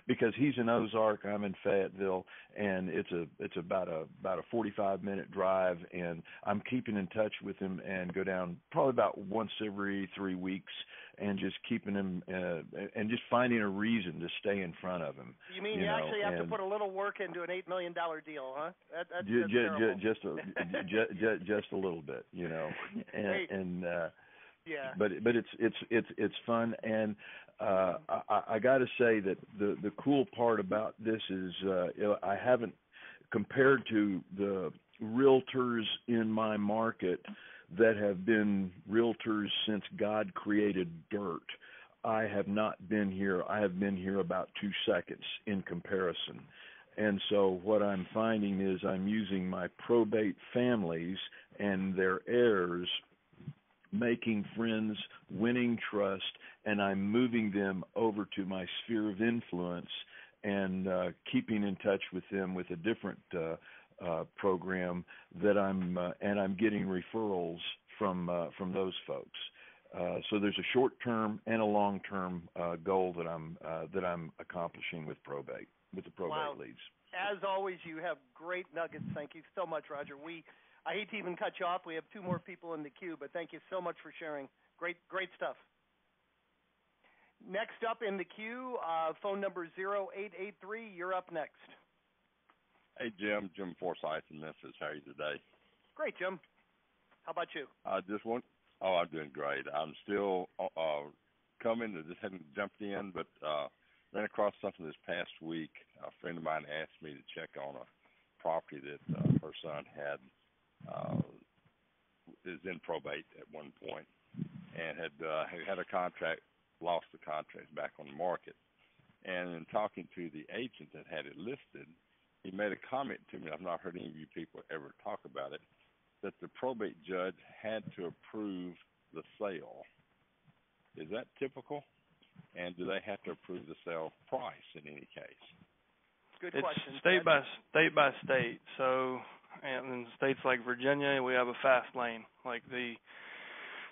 [SPEAKER 11] because he's in Ozark, I'm in Fayetteville, and it's about a 45-minute drive, and I'm keeping in touch with him and go down probably about once every 3 weeks, and just keeping him and just finding a reason to stay in front of him.
[SPEAKER 1] You mean you actually have to put a little work into an $8 million deal, huh? That's
[SPEAKER 11] just a little bit, and
[SPEAKER 1] yeah.
[SPEAKER 11] But it's fun, and I got to say that the cool part about this is I haven't, compared to the realtors in my market that have been realtors since God created dirt. I have not been here. I have been here about 2 seconds in comparison. And so what I'm finding is I'm using my probate families and their heirs, making friends, winning trust, and I'm moving them over to my sphere of influence and keeping in touch with them with a different program that I'm getting referrals from those folks. So there's a short-term and a long-term goal that I'm accomplishing with the probate leads.
[SPEAKER 1] As always, you have great nuggets. Thank you so much, Rodger. I hate to even cut you off. We have 2 more people in the queue, but thank you so much for sharing. Great stuff. Next up in the queue, phone number 0883. You're up next.
[SPEAKER 12] Hey, Jim Forsyth in Memphis. How are you today?
[SPEAKER 1] Great, Jim. How about you?
[SPEAKER 12] I'm doing great. I'm still coming. I just hadn't jumped in, but ran across something this past week. A friend of mine asked me to check on a property that her son is in probate at one point, and had a contract, lost the contract, back on the market. And in talking to the agent that had it listed, he made a comment to me, I've not heard any of you people ever talk about it, that the probate judge had to approve the sale. Is that typical? And do they have to approve the sale price in any case?
[SPEAKER 1] Good
[SPEAKER 3] it's
[SPEAKER 1] question.
[SPEAKER 3] State by state. So, and in states like Virginia, we have a fast lane.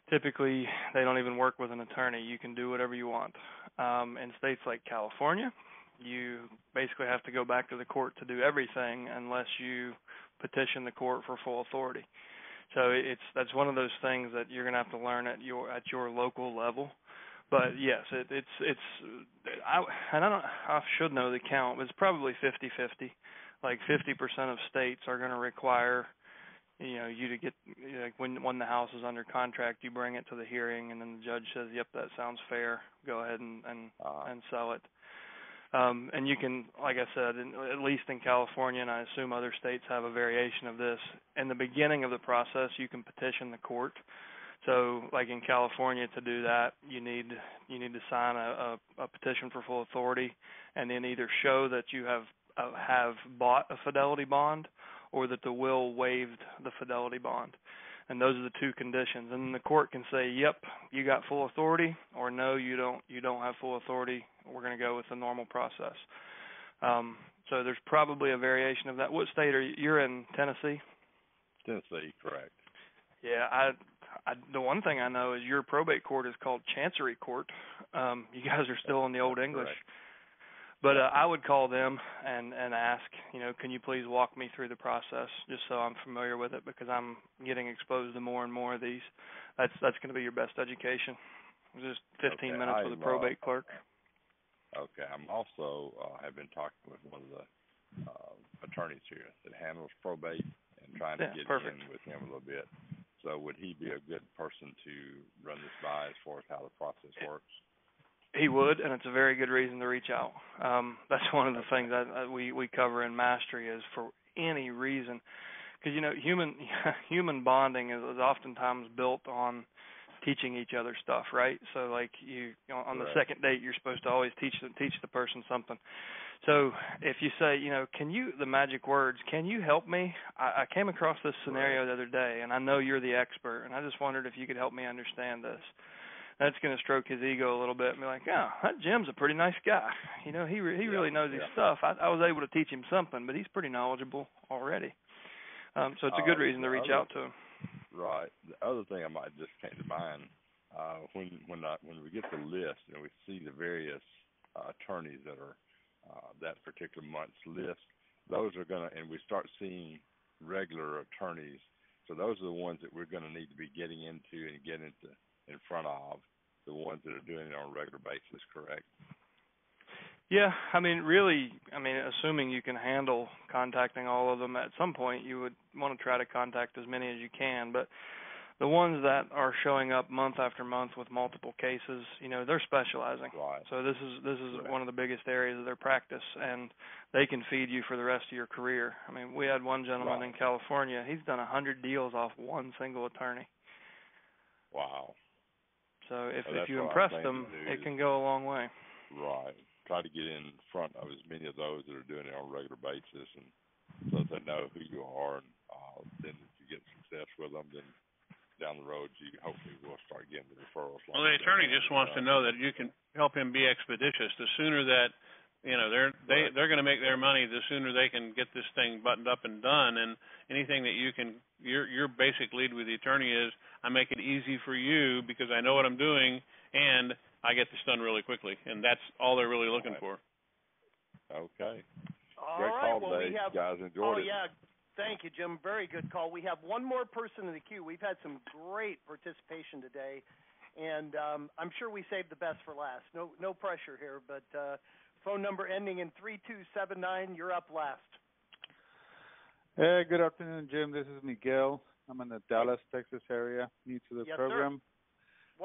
[SPEAKER 3] Typically, they don't even work with an attorney. You can do whatever you want. In states like California, you basically have to go back to the court to do everything unless you petition the court for full authority. So that's one of those things that you're going to have to learn at your local level. But yes, I should know the count, but it's probably 50-50. Like 50% of states are going to require you to get, when the house is under contract, you bring it to the hearing, and then the judge says, "Yep, that sounds fair. Go ahead and sell it." And you can, like I said, at least in California, and I assume other states have a variation of this, in the beginning of the process, you can petition the court. So, like in California, to do that, you need to sign a petition for full authority, and then either show that you have bought a fidelity bond, or that the will waived the fidelity bond. And those are the 2 conditions. And the court can say, "Yep, you got full authority," or "No, you don't have full authority. We're going to go with the normal process." So there's probably a variation of that. What state are you? You're in Tennessee?
[SPEAKER 12] Tennessee, correct.
[SPEAKER 3] Yeah, the one thing I know is your probate court is called Chancery Court. You guys are still in the Old English.
[SPEAKER 12] Correct.
[SPEAKER 3] But I would call them and ask, can you please walk me through the process, just so I'm familiar with it, because I'm getting exposed to more and more of these. That's going to be your best education. Just 15 minutes with a probate clerk.
[SPEAKER 12] Okay. I'm also have been talking with one of the attorneys here that handles probate and trying to get in with him a little bit. So would he be a good person to run this by as far as how the process works?
[SPEAKER 3] He would, and it's a very good reason to reach out. That's one of the things that we cover in Mastery, is for any reason. Because, human bonding is oftentimes built on teaching each other stuff, right? So, like on the second date, you're supposed to always teach the person something. So if you say, the magic words, can you help me? I came across this scenario the other day, and I know you're the expert, and I just wondered if you could help me understand this. That's going to stroke his ego a little bit and be like, oh, that Jim's a pretty nice guy. He really knows his stuff. I was able to teach him something, but he's pretty knowledgeable already. So it's a good reason to reach out to him.
[SPEAKER 12] Right. The other thing I might just came to mind, when we get the list and we see the various attorneys that are that particular month's list, those are going to, and we start seeing regular attorneys, so those are the ones that we're going to need to be getting into and get into in front of, the ones that are doing it on a regular basis, correct?
[SPEAKER 3] Yeah, assuming you can handle contacting all of them at some point, you would want to try to contact as many as you can, but the ones that are showing up month after month with multiple cases, they're specializing.
[SPEAKER 12] Right.
[SPEAKER 3] So this is one of the biggest areas of their practice, and they can feed you for the rest of your career. We had one gentleman in California. He's done 100 deals off one single attorney.
[SPEAKER 12] Wow.
[SPEAKER 3] So if you impress them, it can go a long way.
[SPEAKER 12] Right. Try to get in front of as many of those that are doing it on a regular basis, and so that they know who you are, and then if you get success with them, then down the road you hopefully will start getting the referrals.
[SPEAKER 2] Well, the attorney just wants to know that you can help him be expeditious. The sooner that they're going to make their money, the sooner they can get this thing buttoned up and done. And anything that you can, your basic lead with the attorney is, I make it easy for you because I know what I'm doing, and I get this done really quickly, and that's all they're really looking for.
[SPEAKER 12] Okay.
[SPEAKER 1] All
[SPEAKER 12] Great
[SPEAKER 1] right.
[SPEAKER 12] call
[SPEAKER 1] Well,
[SPEAKER 12] today.
[SPEAKER 1] we have.
[SPEAKER 12] You guys enjoyed it.
[SPEAKER 1] Yeah. Thank you, Jim. Very good call. We have one more person in the queue. We've had some great participation today, and I'm sure we saved the best for last. No pressure here, but phone number ending in 3279. You're up last.
[SPEAKER 13] Hey, good afternoon, Jim. This is Miguel. I'm in the Dallas, Texas area. New to the program.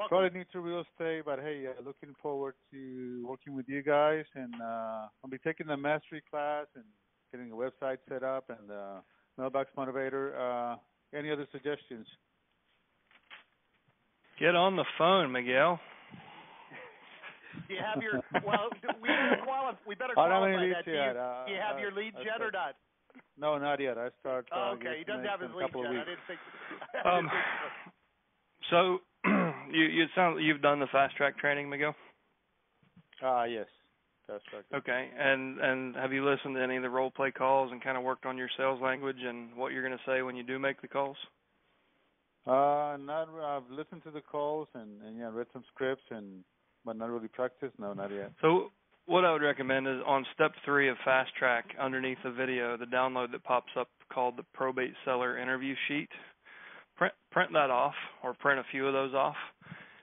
[SPEAKER 13] Probably new to real estate, but hey, looking forward to working with you guys. And I'll be taking the mastery class and getting a website set up and mailbox motivator. Any other suggestions?
[SPEAKER 3] Get on the phone, Miguel.
[SPEAKER 1] Do you have your? Well, we better qualify that. Do you have your leads yet or not?
[SPEAKER 13] No, not yet. I start.
[SPEAKER 1] Okay, he doesn't have his leads yet. I didn't think.
[SPEAKER 3] So you've done the fast track training, Miguel?
[SPEAKER 13] Yes. Fast track.
[SPEAKER 3] Okay, and have you listened to any of the role play calls and kind of worked on your sales language and what you're going to say when you do make the calls?
[SPEAKER 13] Not. I've listened to the calls and read some scripts but not really practiced. No, not yet.
[SPEAKER 3] So what I would recommend is on step 3 of Fast Track, underneath the video, the download that pops up called the Probate Seller Interview Sheet. Print that off, or print a few of those off,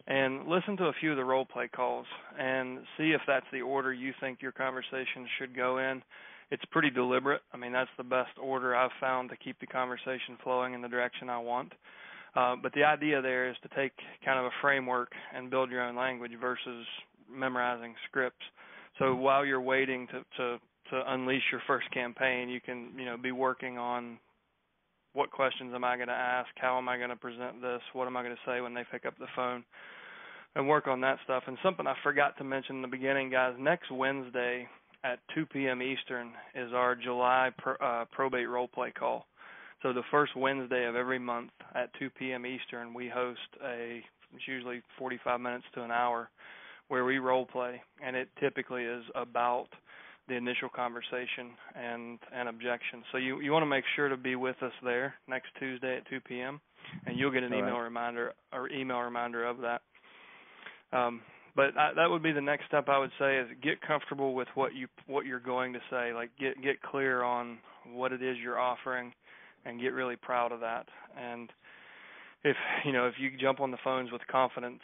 [SPEAKER 3] and listen to a few of the role play calls and see if that's the order you think your conversation should go in. It's pretty deliberate. That's the best order I've found to keep the conversation flowing in the direction I want. But the idea there is to take kind of a framework and build your own language versus memorizing scripts. So while you're waiting to unleash your first campaign, you can be working on what questions am I going to ask, how am I going to present this, what am I going to say when they pick up the phone, and work on that stuff. And something I forgot to mention in the beginning, guys, next Wednesday at 2 p.m. Eastern is our July probate role play call. So the first Wednesday of every month at 2 p.m. Eastern, we host it's usually 45 minutes to an hour, where we role play, and it typically is about the initial conversation and objection. So you want to make sure to be with us there next Tuesday at 2 p.m., and you'll get an email reminder of that. But that would be the next step, I would say, is get comfortable with what you're going to say. Like get clear on what it is you're offering, and get really proud of that. And if you jump on the phones with confidence,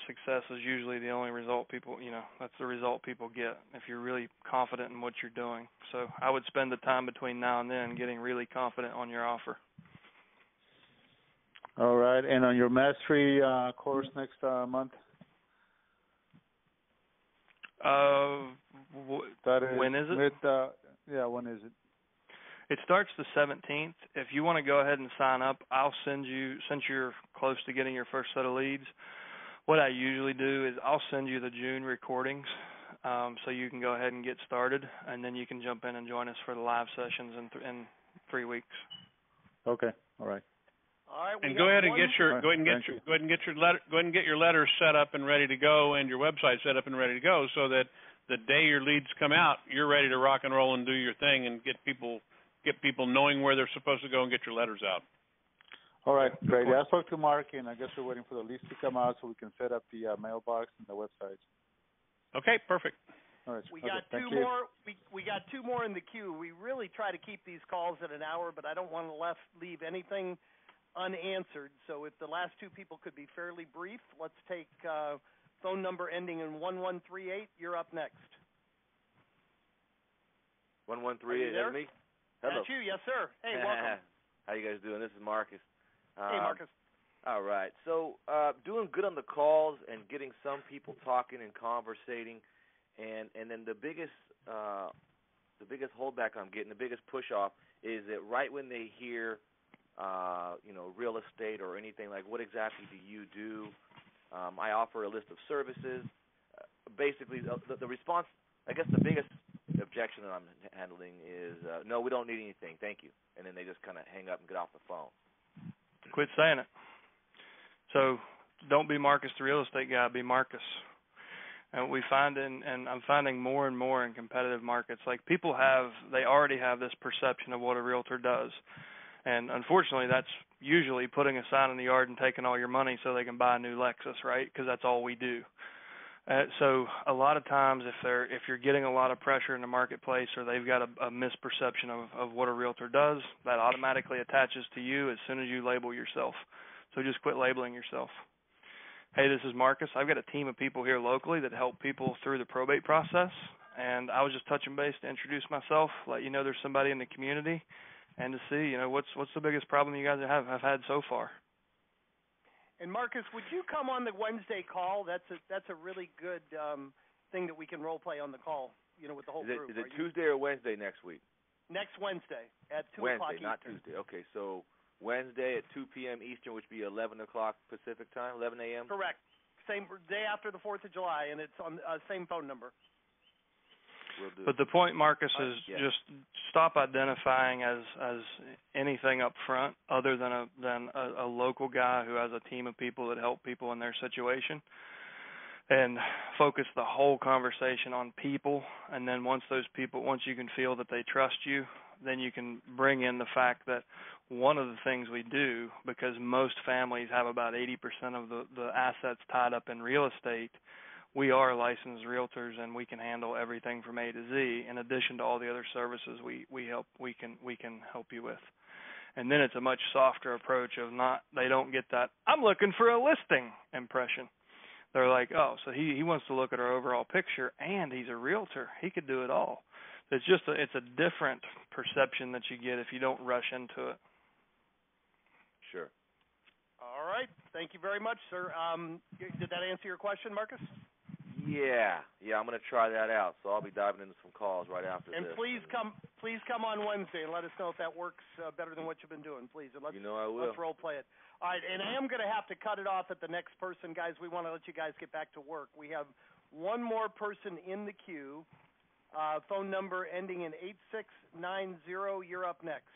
[SPEAKER 3] success is usually the only result people, that's the result people get if you're really confident in what you're doing. So I would spend the time between now and then getting really confident on your offer.
[SPEAKER 13] All right. And on your mastery course next month?
[SPEAKER 3] When is it?
[SPEAKER 13] When is it?
[SPEAKER 3] It starts the 17th. If you want to go ahead and sign up, I'll send you, since you're close to getting your first set of leads, what I usually do is I'll send you the June recordings so you can go ahead and get started, and then you can jump in and join us for the live sessions in 3 weeks.
[SPEAKER 13] Okay. All right.
[SPEAKER 1] All right.
[SPEAKER 2] And go ahead and get your letters set up and ready to go, and your website set up and ready to go, so that the day your leads come out, you're ready to rock and roll and do your thing and get people knowing where they're supposed to go and get your letters out.
[SPEAKER 13] All right, great. Yeah, I spoke to Mark, and I guess we're waiting for the leads to come out so we can set up the mailbox and the website.
[SPEAKER 2] Okay, perfect.
[SPEAKER 13] All right.
[SPEAKER 1] We got two more. We got two more in the queue. We really try to keep these calls at an hour, but I don't want to leave anything unanswered. So if the last two people could be fairly brief, let's take phone number ending in 1138. You're up next.
[SPEAKER 14] 1138. Is that me? Hello.
[SPEAKER 1] That's you. Yes, sir. Hey, welcome.
[SPEAKER 14] How you guys doing? This is Marcus.
[SPEAKER 1] Hey, Marcus.
[SPEAKER 14] All right. So, doing good on the calls and getting some people talking and conversating, and then the biggest holdback I'm getting, the biggest push off is that right when they hear, real estate or anything like, what exactly do you do? I offer a list of services. Basically, the response, I guess the biggest objection that I'm handling is, no, we don't need anything, thank you. And then they just kind of hang up and get off the phone.
[SPEAKER 3] Quit saying it. So don't be Marcus the real estate guy, be Marcus. And I'm finding more and more in competitive markets, like they already have this perception of what a realtor does. And unfortunately, that's usually putting a sign in the yard and taking all your money so they can buy a new Lexus, right? Because that's all we do. So a lot of times, if you're getting a lot of pressure in the marketplace, or they've got a misperception of what a realtor does, that automatically attaches to you as soon as you label yourself. So just quit labeling yourself. Hey, this is Marcus. I've got a team of people here locally that help people through the probate process, and I was just touching base to introduce myself, let you know there's somebody in the community, and to see, what's the biggest problem you guys have had so far.
[SPEAKER 1] And Marcus, would you come on the Wednesday call? That's a really good thing that we can role play on the call, with the whole group.
[SPEAKER 14] Is it Tuesday or Wednesday next week?
[SPEAKER 1] Next Wednesday at 2 o'clock Eastern.
[SPEAKER 14] Wednesday, not Tuesday. Okay, so Wednesday at 2 p.m. Eastern, which would be 11 o'clock Pacific time, 11 a.m.?
[SPEAKER 1] Correct. Same day after the 4th of July, and it's on same phone number.
[SPEAKER 3] But the point, Marcus, is just stop identifying as anything up front other than a local guy who has a team of people that help people in their situation, and focus the whole conversation on people. And then once you can feel that they trust you, then you can bring in the fact that one of the things we do, because most families have about 80% of the assets tied up in real estate, we are licensed realtors, and we can handle everything from A to Z. In addition to all the other services we can help you with. And then it's a much softer approach of they don't get that I'm looking for a listing impression. They're like, oh, so he wants to look at our overall picture, and he's a realtor. He could do it all. It's just it's a different perception that you get if you don't rush into it.
[SPEAKER 14] Sure.
[SPEAKER 1] All right. Thank you very much, sir. Did that answer your question, Marcus?
[SPEAKER 14] Yeah, I'm going to try that out. So I'll be diving into some calls right after
[SPEAKER 1] and
[SPEAKER 14] this.
[SPEAKER 1] And please come on Wednesday and let us know if that works better than what you've been doing, please. And
[SPEAKER 14] I will.
[SPEAKER 1] Let's role play it. All right, and I am going to have to cut it off at the next person, guys. We want to let you guys get back to work. We have one more person in the queue. Phone number ending in 8690. You're up next.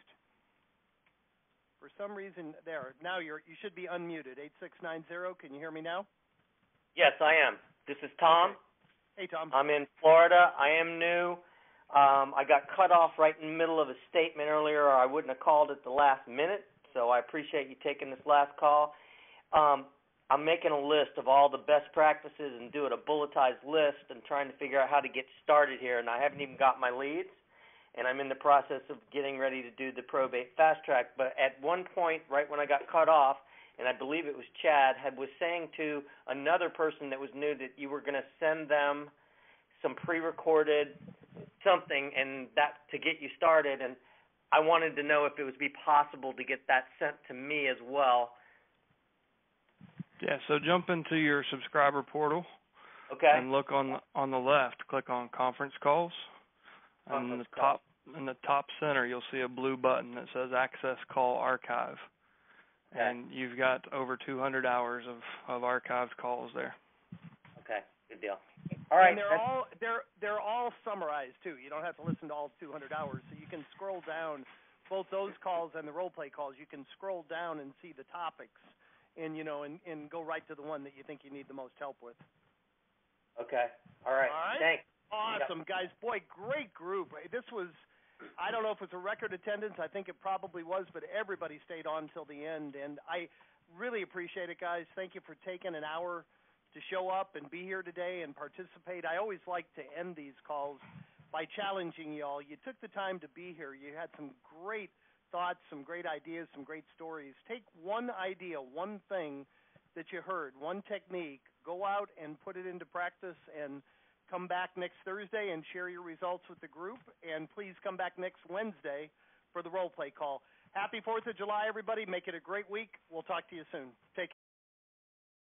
[SPEAKER 1] For some reason, now you should be unmuted. 8690. Can you hear me now?
[SPEAKER 15] Yes, I am. This is Tom.
[SPEAKER 1] Okay. Hey, Tom.
[SPEAKER 15] I'm in Florida. I am new. I got cut off right in the middle of a statement earlier, or I wouldn't have called at the last minute, so I appreciate you taking this last call. I'm making a list of all the best practices and doing a bulletized list and trying to figure out how to get started here, and I haven't even got my leads, and I'm in the process of getting ready to do the probate fast track. But at one point, right when I got cut off, and I believe it was Chad, was saying to another person that was new that you were going to send them some pre-recorded something and that to get you started, and I wanted to know if it would be possible to get that sent to me as well.
[SPEAKER 3] Yeah, so jump into your subscriber portal.
[SPEAKER 15] Okay.
[SPEAKER 3] And look on the left, click on conference calls. And in the top center, you'll see a blue button that says Access Call Archive. Okay. And you've got over 200 hours of archived calls there.
[SPEAKER 15] Okay, good deal. All right.
[SPEAKER 1] And they're all summarized too. You don't have to listen to all 200 hours, so you can scroll down both those calls and the role play calls. You can scroll down and see the topics, and and go right to the one that you think you need the most help with.
[SPEAKER 15] Okay. All right. Thanks.
[SPEAKER 1] Awesome, guys. Boy, great group. This was, I don't know if it was a record attendance. I think it probably was, but everybody stayed on till the end, and I really appreciate it, guys. Thank you for taking an hour to show up and be here today and participate. I always like to end these calls by challenging you all. You took the time to be here. You had some great thoughts, some great ideas, some great stories. Take one idea, one thing that you heard, one technique, go out and put it into practice, and come back next Thursday and share your results with the group. And please come back next Wednesday for the role play call. Happy 4th of July, everybody. Make it a great week. We'll talk to you soon. Take care.